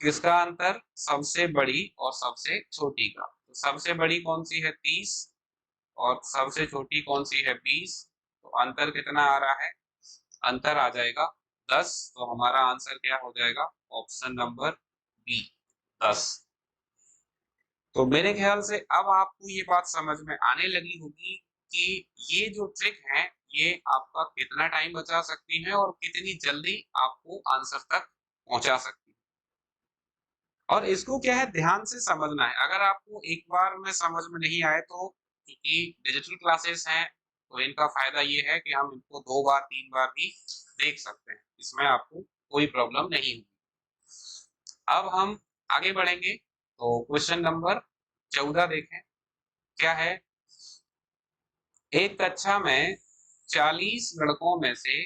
किसका अंतर, सबसे बड़ी और सबसे छोटी का। तो सबसे बड़ी कौन सी है, 30, और सबसे छोटी कौन सी है, 20। तो अंतर कितना आ रहा है, अंतर आ जाएगा 10। तो हमारा आंसर क्या हो जाएगा, ऑप्शन नंबर बी, 10। तो मेरे ख्याल से अब आपको ये बात समझ में आने लगी होगी कि ये जो ट्रिक है ये आपका कितना टाइम बचा सकती है और कितनी जल्दी आपको आंसर तक पहुंचा सकती है। और इसको क्या है, ध्यान से समझना है। अगर आपको एक बार में समझ में नहीं आए तो, क्योंकि डिजिटल क्लासेस हैं तो इनका फायदा ये है कि हम इनको 2 बार 3 बार भी देख सकते हैं, इसमें आपको कोई प्रॉब्लम नहीं होगी। अब हम आगे बढ़ेंगे तो क्वेश्चन नंबर 14 देखें क्या है। एक कक्षा में 40 लड़कों में से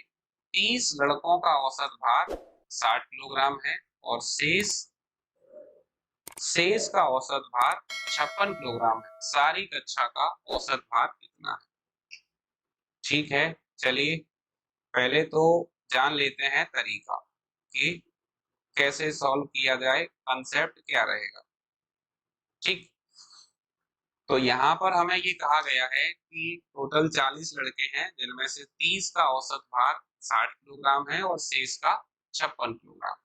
30 लड़कों का औसत भार 60 किलोग्राम है और शेष का औसत भार 56 किलोग्राम है। सारी कक्षा का औसत भार कितना है। ठीक है, चलिए पहले तो जान लेते हैं तरीका कि कैसे सॉल्व किया जाए, कंसेप्ट क्या रहेगा। ठीक, तो यहाँ पर हमें ये कहा गया है कि टोटल 40 लड़के हैं जिनमें से 30 का औसत भार 60 किलोग्राम है और शेष का 56 किलोग्राम।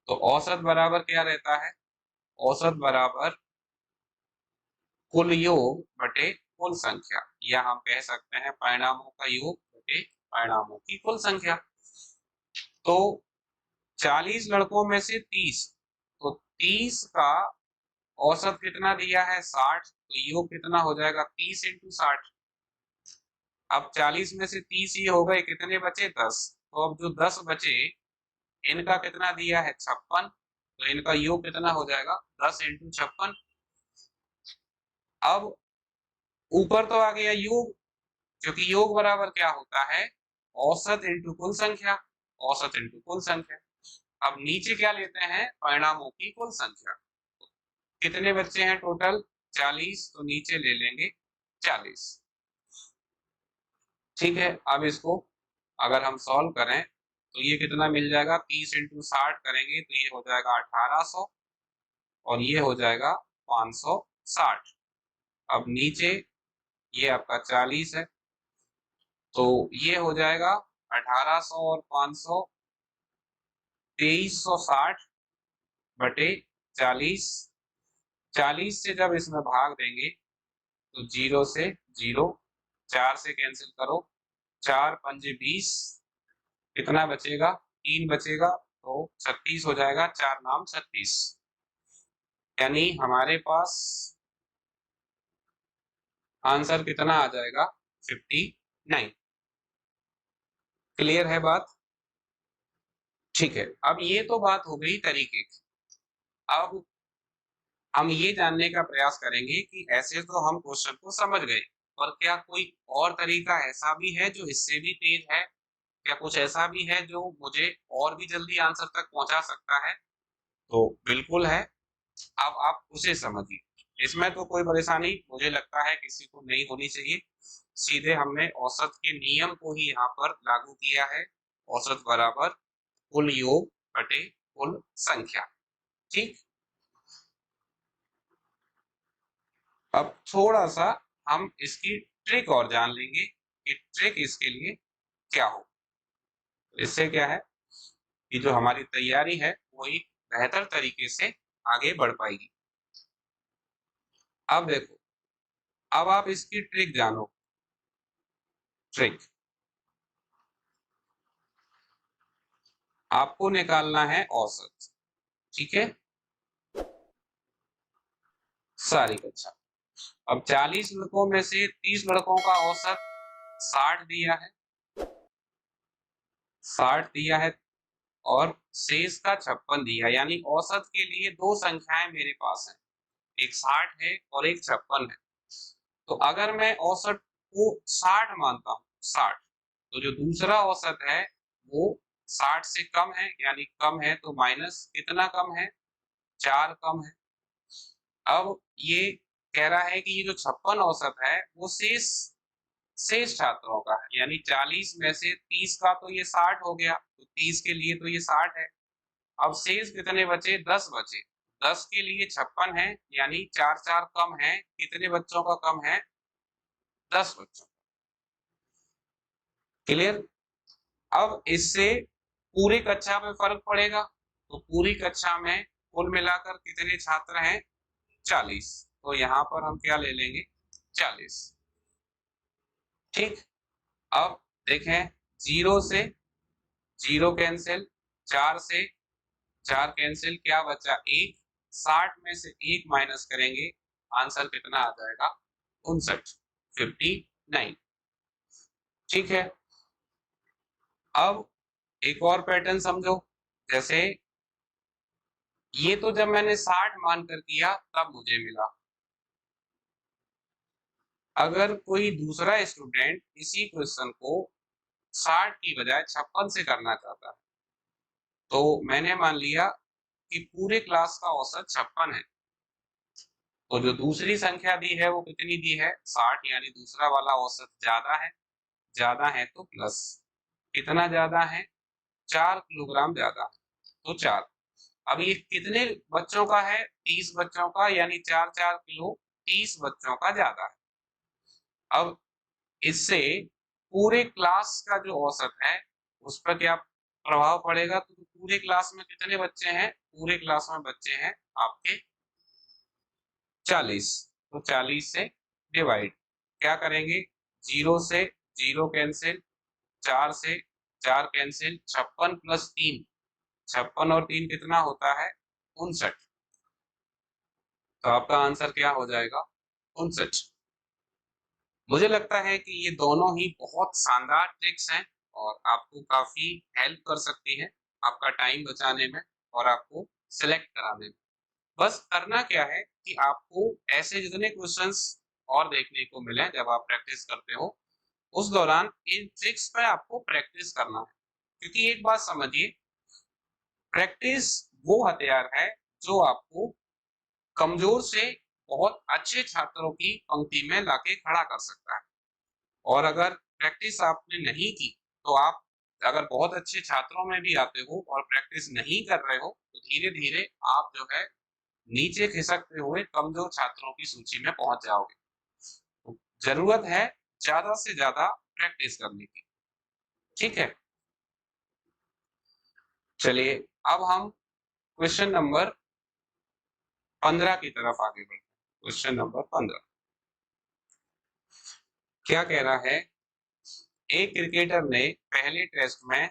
तो औसत बराबर क्या रहता है, औसत बराबर कुल योग बटे कुल संख्या, या हम कह सकते हैं परिणामों का योग बटे परिणामों की कुल संख्या। तो 40 लड़कों में से 30, तो 30 का औसत कितना दिया है, 60, तो योग कितना हो जाएगा, 30 इंटू 60। अब 40 में से 30 ही हो गए, कितने बचे, 10। तो अब जो 10 बचे इनका कितना दिया है, 56, तो इनका योग कितना हो जाएगा, 10 इंटू 56। अब ऊपर तो आ गया योग, क्योंकि योग बराबर क्या होता है, औसत इंटू कुल संख्या, औसत इंटू कुल संख्या। अब नीचे क्या लेते हैं, परिणामों की कुल संख्या। कितने बच्चे हैं टोटल, 40, तो नीचे ले लेंगे 40। ठीक है, अब इसको अगर हम सॉल्व करें तो ये कितना मिल जाएगा, 30 इंटू 60 करेंगे तो ये हो जाएगा 1800 और ये हो जाएगा 560। अब नीचे ये आपका 40 है, तो ये हो जाएगा 1800 और 500, 2360 बटे 40। 40 से जब इसमें भाग देंगे तो 0 से 0, 4 से कैंसिल करो, 4 पंजे 20, कितना बचेगा, 3 बचेगा, तो 36 हो जाएगा, 4 नाम 36। यानी हमारे पास आंसर कितना आ जाएगा, 59। क्लियर है बात? ठीक है, अब ये तो बात हो गई तरीके की। अब हम ये जानने का प्रयास करेंगे कि ऐसे तो हम क्वेश्चन को समझ गए, और क्या कोई और तरीका ऐसा भी है जो इससे भी तेज है, क्या कुछ ऐसा भी है जो मुझे और भी जल्दी आंसर तक पहुंचा सकता है? तो बिल्कुल है, अब आप उसे समझिए। इसमें तो कोई परेशानी मुझे लगता है किसी को नहीं होनी चाहिए। सीधे हमने औसत के नियम को ही यहाँ पर लागू किया है, औसत बराबर कुल योग बटे कुल संख्या। ठीक, अब थोड़ा सा हम इसकी ट्रिक और जान लेंगे कि ट्रिक इसके लिए क्या हो। इससे क्या है कि जो हमारी तैयारी है वो एक बेहतर तरीके से आगे बढ़ पाएगी। अब देखो, अब आप इसकी ट्रिक जानो। ट्रिक आपको निकालना है औसत, ठीक है, सारी कक्षा। अब 40 लड़कों में से 30 लड़कों का औसत 60 दिया है, 60 दिया है, और शेष का 56 दिया, यानी औसत के लिए दो संख्याएं मेरे पास हैं, एक 60 है और एक 56 है। तो अगर मैं औसत को 60 मानता हूँ, 60, तो जो दूसरा औसत है वो 60 से कम है, यानी कम है, तो माइनस कितना कम है, 4 कम है। अब ये कह रहा है कि ये जो 56 औसत है वो शेष शेष छात्रों का है, यानी 40 में से 30 का तो ये 60 हो गया, तो 30 के लिए तो ये 60 है। अब शेष कितने बचे, 10 बचे, 10 के लिए 56 है, यानी 4 4 कम है, कितने बच्चों का कम है, 10 बच्चों। क्लियर? अब इससे पूरी कक्षा में फर्क पड़ेगा, तो पूरी कक्षा में कुल मिलाकर कितने छात्र हैं, 40, तो यहाँ पर हम क्या ले लेंगे, 40। ठीक, अब देखें, 0 से 0 कैंसिल, 4 से 4 कैंसिल, क्या बचा, 1, 60 में से 1 माइनस करेंगे, आंसर कितना आ जाएगा, 59, 59। ठीक है, अब एक और पैटर्न समझो। जैसे ये तो जब मैंने 60 मानकर किया तब मुझे मिला, अगर कोई दूसरा स्टूडेंट इसी क्वेश्चन को 60 की बजाय 56 से करना चाहता है, तो मैंने मान लिया कि पूरे क्लास का औसत 56 है, तो जो दूसरी संख्या दी है वो कितनी दी है, 60, यानी दूसरा वाला औसत ज्यादा है तो प्लस, कितना ज्यादा है, 4 किलोग्राम ज्यादा है, तो 4। अब ये कितने बच्चों का है, 30 बच्चों का, यानी 4 4 किलो, 30 बच्चों का ज्यादा है। अब इससे पूरे क्लास का जो औसत है उस पर क्या प्रभाव पड़ेगा, तो पूरे क्लास में कितने बच्चे हैं, पूरे क्लास में बच्चे हैं आपके 40, तो 40 से डिवाइड, क्या करेंगे, 0 से 0 कैंसिल, 4 से 4 कैंसिल, 56 प्लस 3, 56 और 3 कितना होता है, 59, तो आपका आंसर क्या हो जाएगा, 59। मुझे लगता है कि ये दोनों ही बहुत शानदार ट्रिक्स हैं और आपको काफी हेल्प कर सकती है आपका टाइम बचाने में और आपको सिलेक्ट कराने में। बस करना क्या है कि आपको ऐसे जितने क्वेश्चंस और देखने को मिले जब आप प्रैक्टिस करते हो, उस दौरान इन ट्रिक्स पे आपको प्रैक्टिस करना है। क्योंकि एक बात समझिए, प्रैक्टिस वो हथियार है जो आपको कमजोर से बहुत अच्छे छात्रों की पंक्ति में लाके खड़ा कर सकता है। और अगर प्रैक्टिस आपने नहीं की तो आप अगर बहुत अच्छे छात्रों में भी आते हो और प्रैक्टिस नहीं कर रहे हो तो धीरे धीरे आप जो है नीचे खिसकते हुए कमजोर छात्रों की सूची में पहुंच जाओगे। तो जरूरत है ज्यादा से ज्यादा प्रैक्टिस करने की। ठीक है, चलिए अब हम क्वेश्चन नंबर 15 की तरफ आगे बढ़ते हैं। क्वेश्चन नंबर 15 क्या कह रहा है, एक क्रिकेटर ने पहले टेस्ट में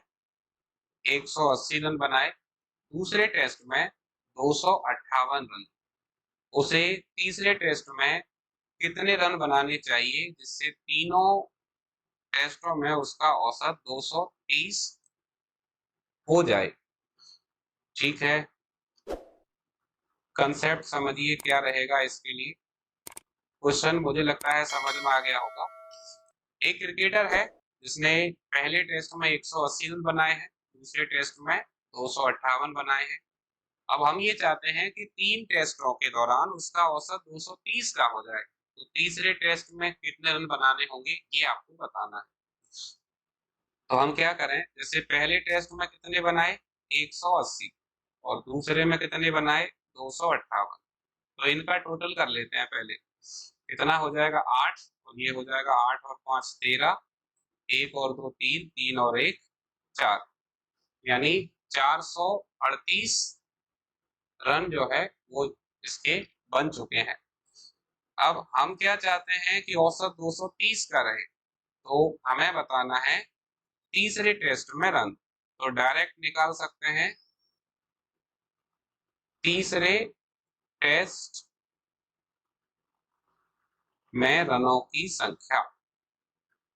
180 रन बनाए, दूसरे टेस्ट में 258 रन। उसे तीसरे टेस्ट में कितने रन बनाने चाहिए जिससे तीनों टेस्टों में उसका औसत 230 हो जाए? ठीक है, कंसेप्ट समझिए क्या रहेगा इसके लिए। क्वेश्चन मुझे लगता है समझ में आ गया होगा। एक क्रिकेटर है जिसने पहले टेस्ट में 180 रन बनाए हैं, दूसरे टेस्ट में 258 बनाए हैं। अब हम ये चाहते हैं कि 3 टेस्टों के दौरान उसका औसत 230 का हो जाए। तो तीसरे टेस्ट में कितने रन बनाने होंगे ये आपको बताना है। तो हम क्या करें, जैसे पहले टेस्ट में कितने बनाए 180 और दूसरे में कितने बनाए 258। तो इनका टोटल कर लेते हैं पहले। कितना हो जाएगा 8 और ये हो जाएगा 8 और 5 13, 1 और 2 3, 3 और 1 4, यानी 438 रन जो है वो इसके बन चुके हैं। अब हम क्या चाहते हैं कि औसत 230 का रहे, तो हमें बताना है तीसरे टेस्ट में रन। तो डायरेक्ट निकाल सकते हैं तीसरे टेस्ट में रनों की संख्या।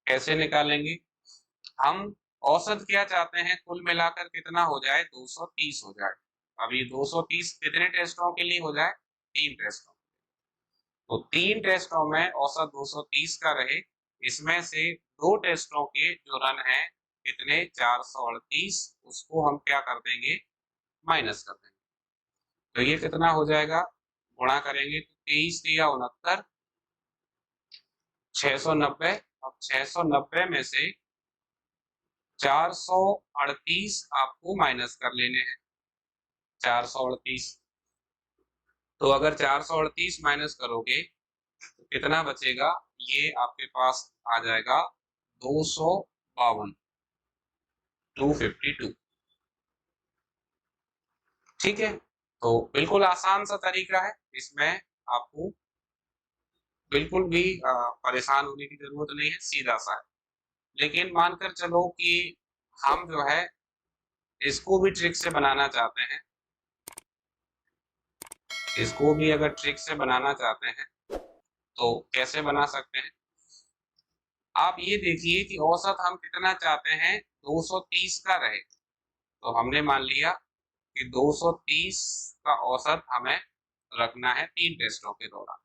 कैसे निकालेंगे, हम औसत क्या चाहते हैं, कुल मिलाकर कितना हो जाए 230 हो जाए। अब ये 230 कितने टेस्टों के लिए हो जाए, 3 टेस्टों। तो 3 टेस्टों में औसत 230 का रहे, इसमें से 2 टेस्टों के जो रन हैं कितने 438, उसको हम क्या कर देंगे माइनस कर देंगे। तो ये कितना हो जाएगा, गुणा करेंगे तो 23 या 69 690। अब 690 में से 438 आपको माइनस कर लेने हैं। 438, तो अगर 438 माइनस करोगे तो कितना बचेगा, ये आपके पास आ जाएगा 252, 252। ठीक है, तो बिल्कुल आसान सा तरीका है, इसमें आपको बिल्कुल भी परेशान होने की जरूरत नहीं है, सीधा सा है। लेकिन मानकर चलो कि हम जो है इसको भी ट्रिक से बनाना चाहते हैं, इसको भी अगर ट्रिक से बनाना चाहते हैं तो कैसे बना सकते हैं। आप ये देखिए कि औसत हम कितना चाहते हैं 230 का रहे। तो हमने मान लिया कि 230 का औसत हमें रखना है 3 टेस्टों के दौरान।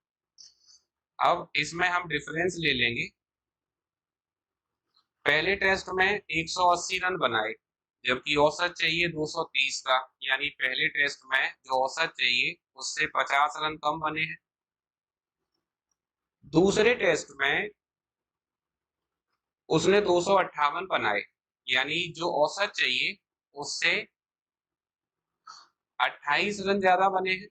अब इसमें हम डिफरेंस ले लेंगे। पहले टेस्ट में 180 रन बनाए जबकि औसत चाहिए 230 का, यानी पहले टेस्ट में जो औसत चाहिए उससे 50 रन कम बने हैं। दूसरे टेस्ट में उसने 258 बनाए, यानी जो औसत चाहिए उससे 28 रन ज्यादा बने हैं।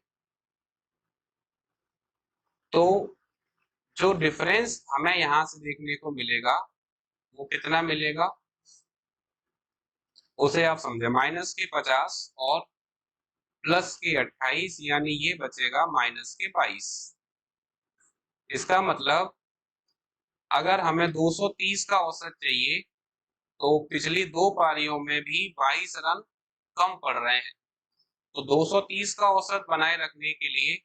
तो जो डिफरेंस हमें यहां से देखने को मिलेगा वो कितना मिलेगा, उसे आप समझे माइनस के 50 और प्लस के 28, यानी ये बचेगा माइनस के 22। इसका मतलब अगर हमें 230 का औसत चाहिए तो पिछली 2 पारियों में भी 22 रन कम पड़ रहे हैं। तो 230 का औसत बनाए रखने के लिए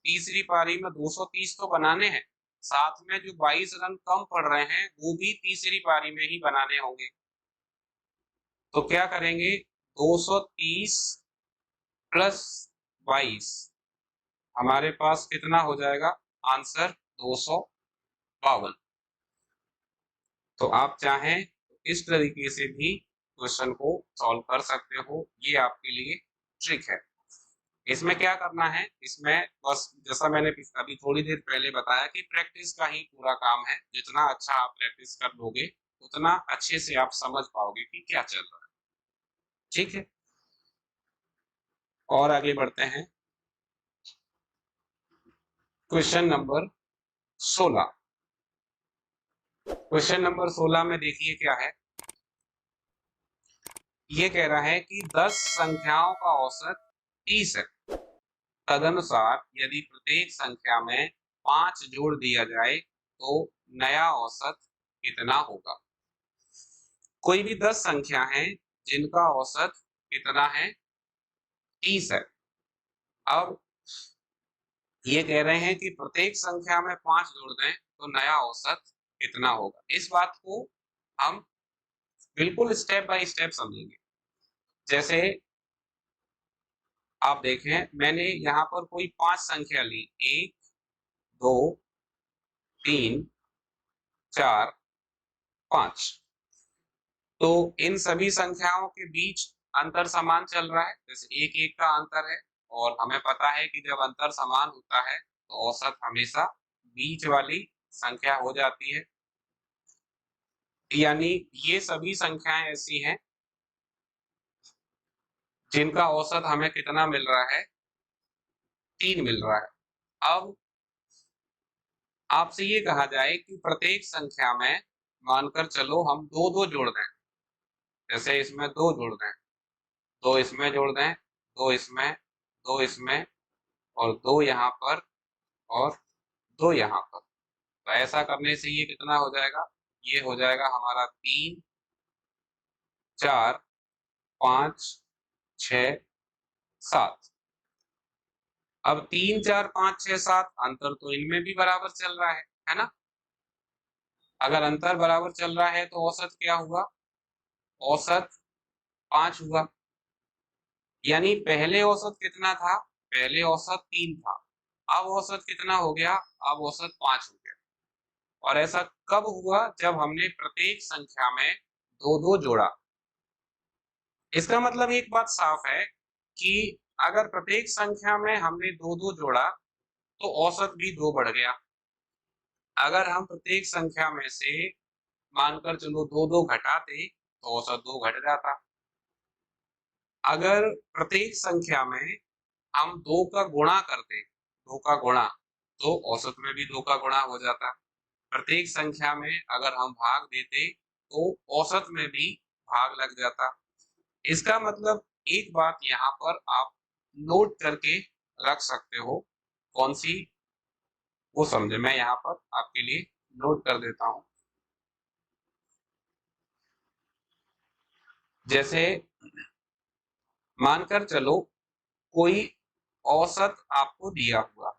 तीसरी पारी में 230 तो बनाने हैं, साथ में जो 22 रन कम पड़ रहे हैं वो भी तीसरी पारी में ही बनाने होंगे। तो क्या करेंगे, 230 प्लस 22 हमारे पास कितना हो जाएगा आंसर 252। तो आप चाहें तो इस तरीके से भी क्वेश्चन को सॉल्व कर सकते हो, ये आपके लिए ट्रिक है। इसमें क्या करना है, इसमें बस जैसा मैंने अभी थोड़ी देर पहले बताया कि प्रैक्टिस का ही पूरा काम है। जितना अच्छा आप प्रैक्टिस कर लोगे उतना अच्छे से आप समझ पाओगे कि क्या चल रहा है। ठीक है, और आगे बढ़ते हैं। Question number 16। क्वेश्चन नंबर 16 में देखिए क्या है। ये कह रहा है कि 10 संख्याओं का औसत 30 है। तदनुसार यदि प्रत्येक संख्या में 5 जोड़ दिया जाए तो नया औसत कितना होगा। कोई भी 10 संख्या है जिनका औसत कितना है 30 है। अब ये कह रहे हैं कि प्रत्येक संख्या में 5 जोड़ दें तो नया औसत कितना होगा। इस बात को हम बिल्कुल स्टेप बाय स्टेप समझेंगे। जैसे आप देखें, मैंने यहाँ पर कोई 5 संख्या ली, 1 2 3 4 5। तो इन सभी संख्याओं के बीच अंतर समान चल रहा है, जैसे 1 1 का अंतर है। और हमें पता है कि जब अंतर समान होता है तो औसत हमेशा बीच वाली संख्या हो जाती है। यानी ये सभी संख्याएं ऐसी हैं जिनका औसत हमें कितना मिल रहा है 3 मिल रहा है। अब आपसे ये कहा जाए कि प्रत्येक संख्या में मानकर चलो हम 2 2 जोड़ दें। जैसे इसमें 2 जोड़ दें, 2 इसमें जोड़ दें, 2 इसमें, 2 इसमें और 2 यहाँ पर और 2 यहाँ पर। तो ऐसा करने से ये कितना हो जाएगा, ये हो जाएगा हमारा 3 4 5 6 7। अब 3 4 5 6 7 अंतर तो इनमें भी बराबर चल रहा है ना। अगर अंतर बराबर चल रहा है तो औसत क्या हुआ, औसत 5 हुआ। यानी पहले औसत कितना था, पहले औसत 3 था, अब औसत कितना हो गया, अब औसत 5 हो गया। और ऐसा कब हुआ, जब हमने प्रत्येक संख्या में 2 2 जोड़ा। इसका मतलब एक बात साफ है कि अगर प्रत्येक संख्या में हमने 2 2 जोड़ा तो औसत भी 2 बढ़ गया। अगर हम प्रत्येक संख्या में से मानकर चलो 2 2 घटाते तो औसत 2 घट जाता। अगर प्रत्येक संख्या में हम 2 का गुणा करते, 2 का गुणा, तो औसत में भी 2 का गुणा हो जाता। प्रत्येक संख्या में अगर हम भाग देते तो औसत में भी भाग लग जाता। इसका मतलब एक बात यहाँ पर आप नोट करके रख सकते हो, कौन सी, वो समझे। मैं यहाँ पर आपके लिए नोट कर देता हूँ। जैसे मानकर चलो कोई औसत आपको दिया हुआ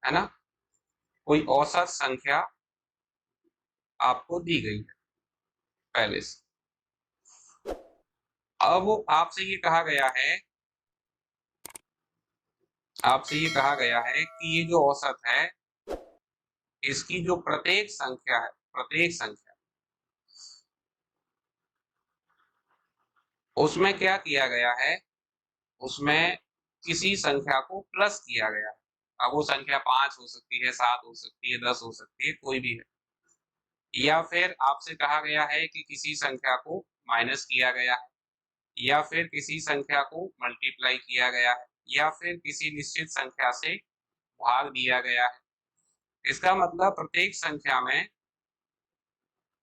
है ना, कोई औसत संख्या आपको दी गई है पहले से। अब आपसे ये कहा गया है, आपसे ये कहा गया है कि ये जो औसत है इसकी जो प्रत्येक संख्या है, प्रत्येक संख्या, उसमें क्या किया गया है, उसमें किसी संख्या को प्लस किया गया है। अब वो संख्या 5 हो सकती है, 7 हो सकती है, 10 हो सकती है, कोई भी है। या फिर आपसे कहा गया है कि किसी संख्या को माइनस किया गया है, या फिर किसी संख्या को मल्टीप्लाई किया गया है, या फिर किसी निश्चित संख्या से भाग दिया गया है। इसका मतलब प्रत्येक संख्या में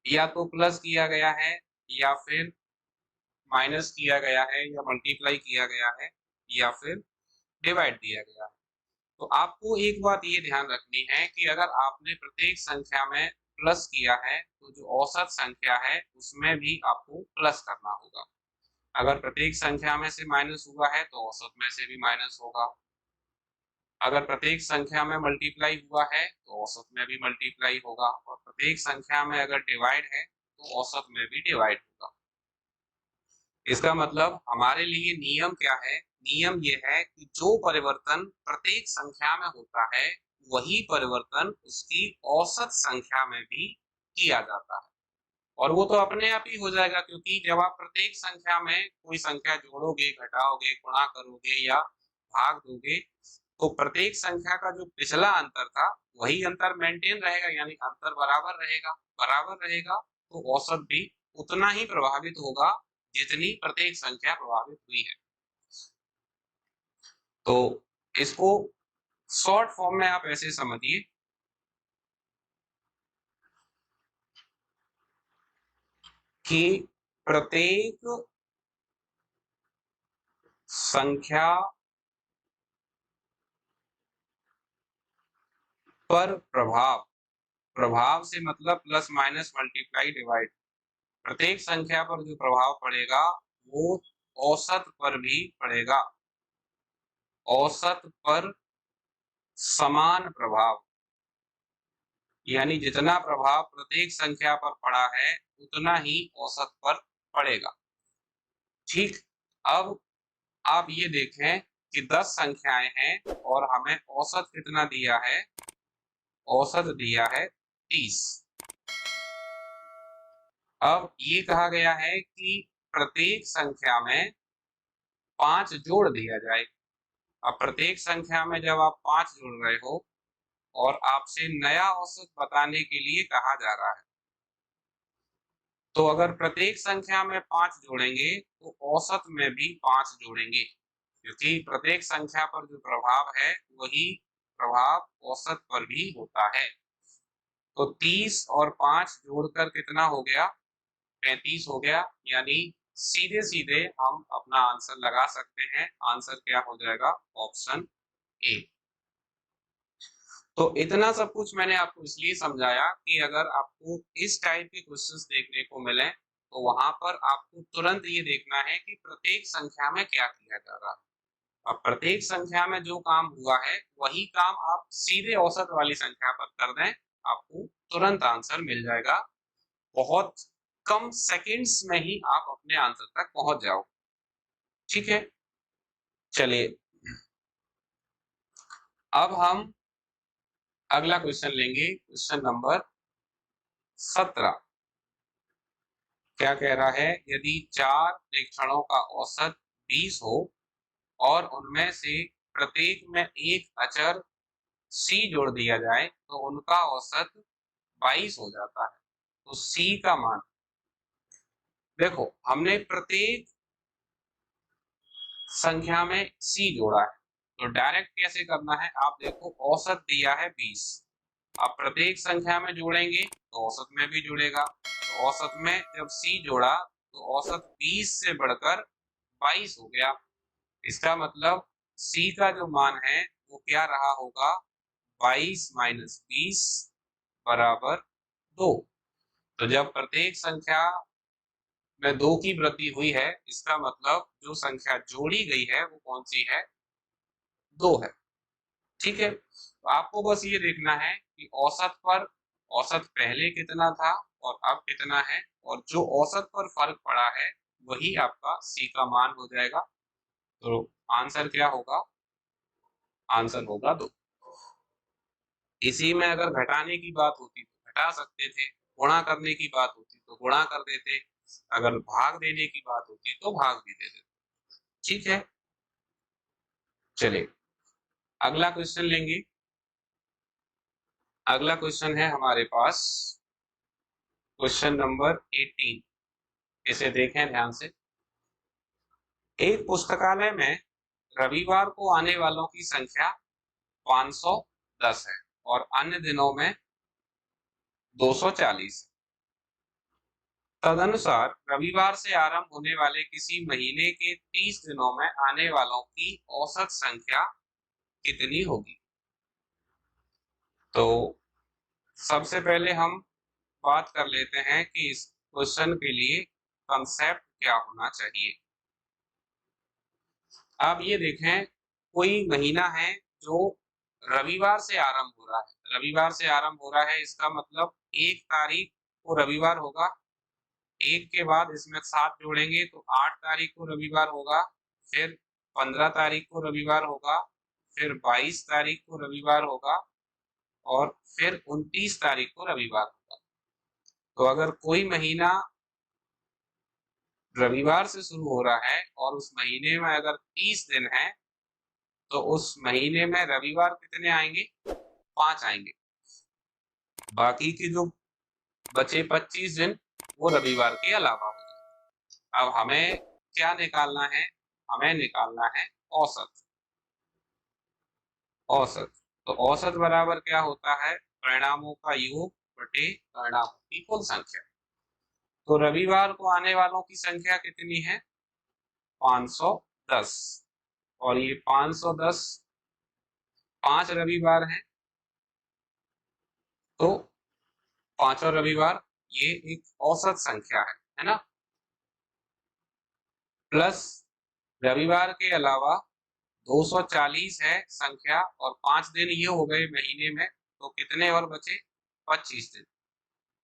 या तो प्लस किया गया है, या फिर माइनस किया गया है, या मल्टीप्लाई किया गया है, या फिर डिवाइड दिया गया है। तो आपको एक बात ये ध्यान रखनी है कि अगर आपने प्रत्येक संख्या में प्लस किया है तो जो औसत संख्या है उसमें भी आपको प्लस करना होगा। अगर प्रत्येक संख्या में से माइनस हुआ है तो औसत में से भी माइनस होगा। अगर प्रत्येक संख्या में मल्टीप्लाई हुआ है तो औसत में भी मल्टीप्लाई होगा। और प्रत्येक संख्या में अगर डिवाइड है तो औसत में भी डिवाइड होगा। इसका मतलब हमारे लिए नियम क्या है, नियम ये है कि जो परिवर्तन प्रत्येक संख्या में होता है वही परिवर्तन उसकी औसत संख्या में भी किया जाता है। और वो तो अपने आप ही हो जाएगा, क्योंकि जब आप प्रत्येक संख्या में कोई संख्या जोड़ोगे, घटाओगे, गुणा करोगे या भाग दोगे, तो प्रत्येक संख्या का जो पिछला अंतर था वही अंतर मेंटेन रहेगा, यानी अंतर बराबर रहेगा। बराबर रहेगा तो औसत भी उतना ही प्रभावित होगा जितनी प्रत्येक संख्या प्रभावित हुई है। तो इसको शॉर्ट फॉर्म में आप ऐसे समझिए कि प्रत्येक संख्या पर प्रभाव, प्रभाव से मतलब प्लस माइनस मल्टीप्लाई डिवाइड, प्रत्येक संख्या पर जो प्रभाव पड़ेगा वो औसत पर भी पड़ेगा। औसत पर समान प्रभाव, यानी जितना प्रभाव प्रत्येक संख्या पर पड़ा है उतना ही औसत पर पड़ेगा। ठीक, अब आप ये देखें कि 10 संख्याएं हैं और हमें औसत कितना दिया है? औसत दिया है 30। अब ये कहा गया है कि प्रत्येक संख्या में 5 जोड़ दिया जाए। अब प्रत्येक संख्या में जब आप 5 जोड़ रहे हो और आपसे नया औसत बताने के लिए कहा जा रहा है, तो अगर प्रत्येक संख्या में 5 जोड़ेंगे तो औसत में भी 5 जोड़ेंगे, क्योंकि प्रत्येक संख्या पर जो प्रभाव है वही प्रभाव औसत पर भी होता है। तो 30 और 5 जोड़कर कितना हो गया? 35 हो गया, यानी सीधे सीधे हम अपना आंसर लगा सकते हैं। आंसर क्या हो जाएगा? Option A. तो इतना सब कुछ मैंने आपको इसलिए समझाया कि अगर आपको इस टाइप के क्वेश्चंस देखने को मिले तो वहां पर आपको तुरंत ये देखना है कि प्रत्येक संख्या में क्या किया जा रहा है। अब प्रत्येक संख्या में जो काम हुआ है वही काम आप सीधे औसत वाली संख्या पर कर दें, आपको तुरंत आंसर मिल जाएगा। बहुत कम सेकंड्स में ही आप अपने आंसर तक पहुंच जाओ। ठीक है, चलिए अब हम अगला क्वेश्चन लेंगे, क्वेश्चन नंबर 17। क्या कह रहा है? यदि 4 प्रेक्षणों का औसत 20 हो और उनमें से प्रत्येक में एक अचर c जोड़ दिया जाए तो उनका औसत 22 हो जाता है, तो c का मान। देखो, हमने प्रत्येक संख्या में c जोड़ा है, तो डायरेक्ट कैसे करना है? आप देखो, औसत दिया है 20, आप प्रत्येक संख्या में जोड़ेंगे तो औसत में भी जुड़ेगा। तो औसत में जब c जोड़ा तो औसत 20 से बढ़कर 22 हो गया। इसका मतलब c का जो मान है वो क्या रहा होगा? 22 माइनस 20 बराबर 2। तो जब प्रत्येक संख्या में 2 की वृद्धि हुई है, इसका मतलब जो संख्या जोड़ी गई है वो कौन सी है? 2 है। ठीक है, तो आपको बस ये देखना है कि औसत पहले कितना था और अब कितना है, और जो औसत पर फर्क पड़ा है वही आपका c का मान हो जाएगा। तो आंसर क्या होगा? आंसर होगा 2। इसी में अगर घटाने की बात होती तो घटा सकते थे, गुणा करने की बात होती तो गुणा कर देते, अगर भाग देने की बात होती तो भाग भी दे देते। ठीक है, चलिए अगला क्वेश्चन लेंगे। अगला क्वेश्चन है हमारे पास क्वेश्चन नंबर 18। इसे देखें ध्यान से। एक पुस्तकालय में रविवार को आने वालों की संख्या 510 है और अन्य दिनों में 240। तदनुसार रविवार से आरंभ होने वाले किसी महीने के 30 दिनों में आने वालों की औसत संख्या कितनी होगी? तो सबसे पहले हम बात कर लेते हैं कि इस क्वेश्चन के लिए कंसेप्ट क्या होना चाहिए। आप ये देखें, कोई महीना है जो रविवार से आरंभ हो रहा है। रविवार से आरंभ हो रहा है, इसका मतलब 1 तारीख को रविवार होगा। 1 के बाद इसमें 7 जोड़ेंगे तो 8 तारीख को रविवार होगा। फिर 15 तारीख को रविवार होगा, फिर 22 तारीख को रविवार होगा और फिर 29 तारीख को रविवार होगा। तो अगर कोई महीना रविवार से शुरू हो रहा है और उस महीने में अगर 30 दिन है तो उस महीने में रविवार कितने आएंगे? 5 आएंगे। बाकी के जो बचे 25 दिन वो रविवार के अलावा हो जाए। अब हमें क्या निकालना है? हमें निकालना है औसत। औसत तो औसत बराबर क्या होता है? परिणामों का योग बटे परिणामों की कुल संख्या। तो रविवार को आने वालों की संख्या कितनी है? 510। और ये 510 5 रविवार हैं, तो पांचों रविवार ये एक औसत संख्या है ना। प्लस रविवार के अलावा 240 है संख्या और 5 दिन ये हो गए महीने में, तो कितने और बचे? 25 दिन।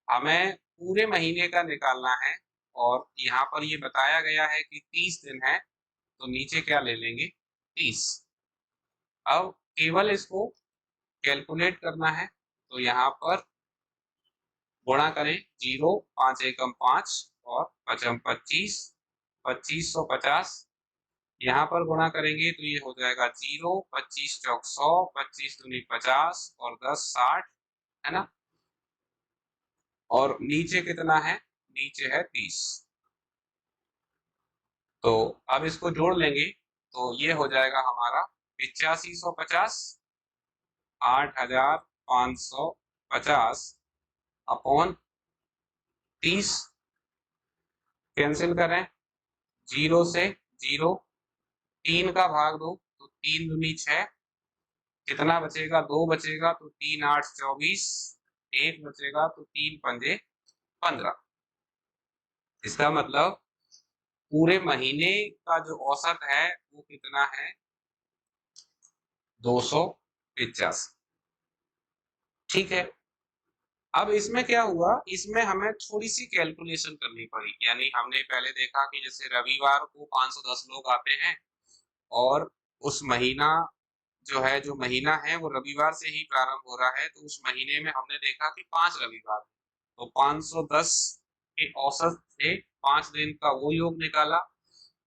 हमें पूरे महीने का निकालना है और यहाँ पर ये बताया गया है कि 30 दिन है, तो नीचे क्या ले लेंगे? 30। अब केवल इसको कैलकुलेट करना है, तो यहाँ पर गुणा करें 0, 5 एकम 5 और पचम 25, 2550। यहाँ पर गुणा करेंगे तो ये हो जाएगा 0, 25 चौक 100, 25 दूनी 50 और 10 60, है ना। और नीचे कितना है? नीचे है 30। तो अब इसको जोड़ लेंगे तो ये हो जाएगा हमारा 8550, 8550 अपॉन 30। कैंसिल करें, 0 से 0, 3 का भाग 2 तो 3 दूनी 6, कितना बचेगा? 2 बचेगा, तो 3 8 24, 1 बचेगा तो 3 पंजे 15। इसका मतलब पूरे महीने का जो औसत है वो कितना है? 285। ठीक है। अब इसमें क्या हुआ? इसमें हमें थोड़ी सी कैलकुलेशन करनी पड़ी। यानी हमने पहले देखा कि जैसे रविवार को 510 लोग आते हैं और उस महीना जो है, जो महीना है वो रविवार से ही प्रारंभ हो रहा है, तो उस महीने में हमने देखा कि 5 रविवार, तो 510 के औसत से 5 दिन का वो योग निकाला।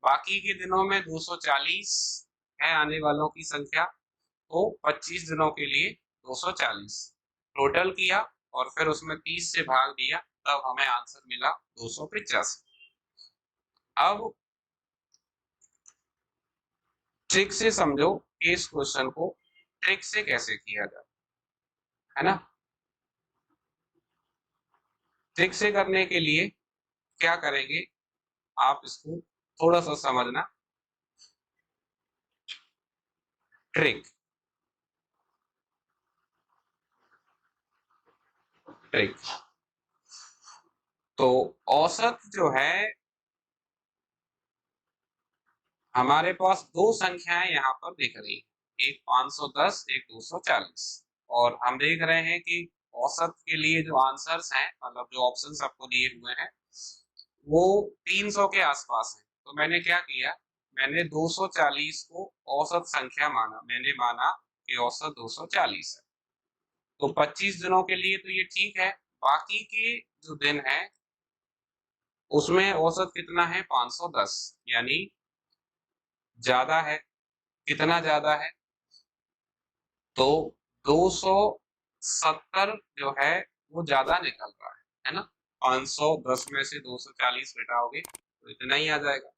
बाकी के दिनों में 240 है आने वालों की संख्या, तो 25 दिनों के लिए 240 टोटल किया और फिर उसमें 30 से भाग दिया, तब हमें आंसर मिला 285। अब ट्रिक से समझो कि इस क्वेश्चन को ट्रिक से कैसे किया जाए, है ना। ट्रिक से करने के लिए क्या करेंगे, आप इसको थोड़ा सा समझना। ट्रिक ट्रिक तो औसत जो है, हमारे पास दो संख्याएं यहाँ पर दिख रही है, एक 510, एक 240, और हम देख रहे हैं कि औसत के लिए जो आंसर्स हैं, मतलब जो ऑप्शंस आपको दिए हुए हैं, वो 300 के आसपास है। तो मैंने क्या किया, मैंने 240 को औसत संख्या माना। मैंने माना कि औसत 240 है, तो 25 दिनों के लिए तो ये ठीक है। बाकी के जो दिन है उसमें औसत कितना है? 510, यानी ज्यादा है। कितना ज्यादा है? तो 270 जो है वो ज्यादा निकल रहा है ना। 510 में से 240 घटाओगे तो इतना ही आ जाएगा।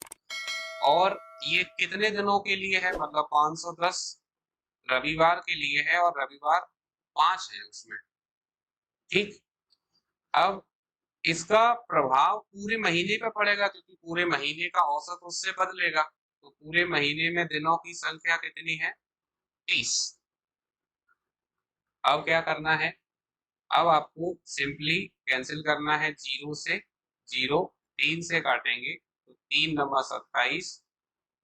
और ये कितने दिनों के लिए है? मतलब 510 रविवार के लिए है और रविवार 5 है उसमें। ठीक। अब इसका प्रभाव पूरे महीने पे पड़ेगा, क्योंकि पूरे महीने का औसत उससे बदलेगा। तो पूरे महीने में दिनों की संख्या कितनी है? 30। अब क्या करना है? अब आपको सिंपली कैंसिल करना है 0 से 0, 3 से काटेंगे तो 3 नंबर 27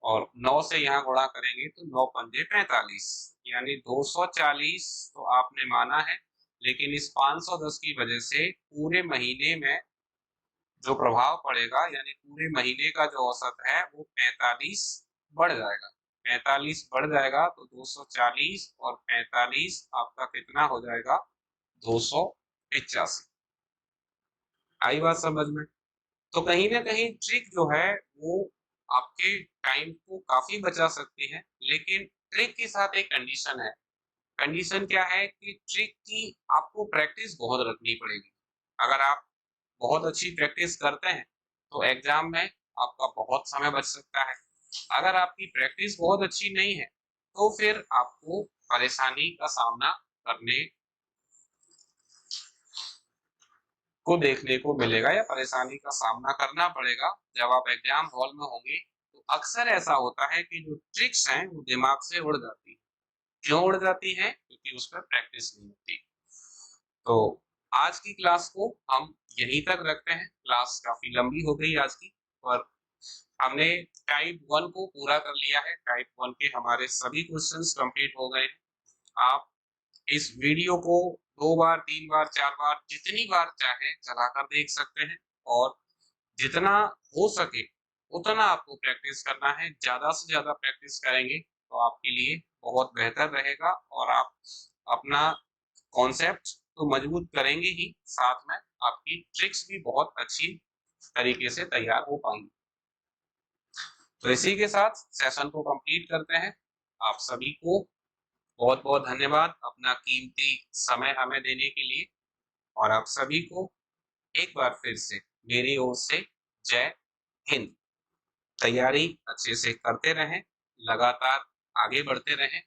और 9 से यहाँ गुणा करेंगे तो 9 पंजे 45, यानी 240 तो आपने माना है। लेकिन इस 510 की वजह से पूरे महीने में जो प्रभाव पड़ेगा, यानी पूरे महीने का जो औसत है वो 45 बढ़ जाएगा। 45 बढ़ जाएगा तो 240 और 45 आपका कितना हो जाएगा 285। आई बात समझ में? तो कहीं ना कहीं ट्रिक जो है वो आपके टाइम को काफी बचा सकती है, लेकिन ट्रिक के साथ एक कंडीशन है। कंडीशन क्या है कि ट्रिक की आपको प्रैक्टिस बहुत रखनी पड़ेगी। अगर आप बहुत अच्छी प्रैक्टिस करते हैं तो एग्जाम में आपका बहुत समय बच सकता है। अगर आपकी प्रैक्टिस बहुत अच्छी नहीं है तो फिर आपको परेशानी का सामना करने को देखने को मिलेगा या परेशानी का सामना करना पड़ेगा। जब आप एग्जाम हॉल में होंगे तो अक्सर ऐसा होता है कि जो ट्रिक्स हैं वो दिमाग से उड़ जाती है। क्यों उड़ जाती है? क्योंकि उस पर प्रैक्टिस नहीं होती। तो आज की क्लास को हम यहीं तक रखते हैं। क्लास काफी लंबी हो गई आज की, पर हमने टाइप 1 को पूरा कर लिया है। टाइप 1 के हमारे सभी क्वेश्चंस कंप्लीट हो गए हैं। आप इस वीडियो को 2 बार, 3 बार, 4 बार, जितनी बार चाहें चलाकर देख सकते हैं, और जितना हो सके उतना आपको प्रैक्टिस करना है। ज्यादा से ज्यादा प्रैक्टिस करेंगे तो आपके लिए बहुत बेहतर रहेगा, और आप अपना कॉन्सेप्ट तो मजबूत करेंगे ही, साथ में आपकी ट्रिक्स भी बहुत अच्छी तरीके से तैयार हो पाएंगी। तो इसी के साथ सेशन को कंप्लीट करते हैं। आप सभी को बहुत बहुत धन्यवाद अपना कीमती समय हमें देने के लिए, और आप सभी को एक बार फिर से मेरी ओर से जय हिंद। तैयारी अच्छे से करते रहें, लगातार आगे बढ़ते रहें,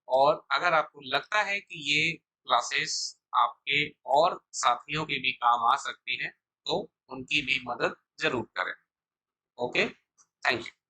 और अगर आपको लगता है कि ये क्लासेस आपके और साथियों के भी काम आ सकती हैं तो उनकी भी मदद जरूर करें। Okay, thank you.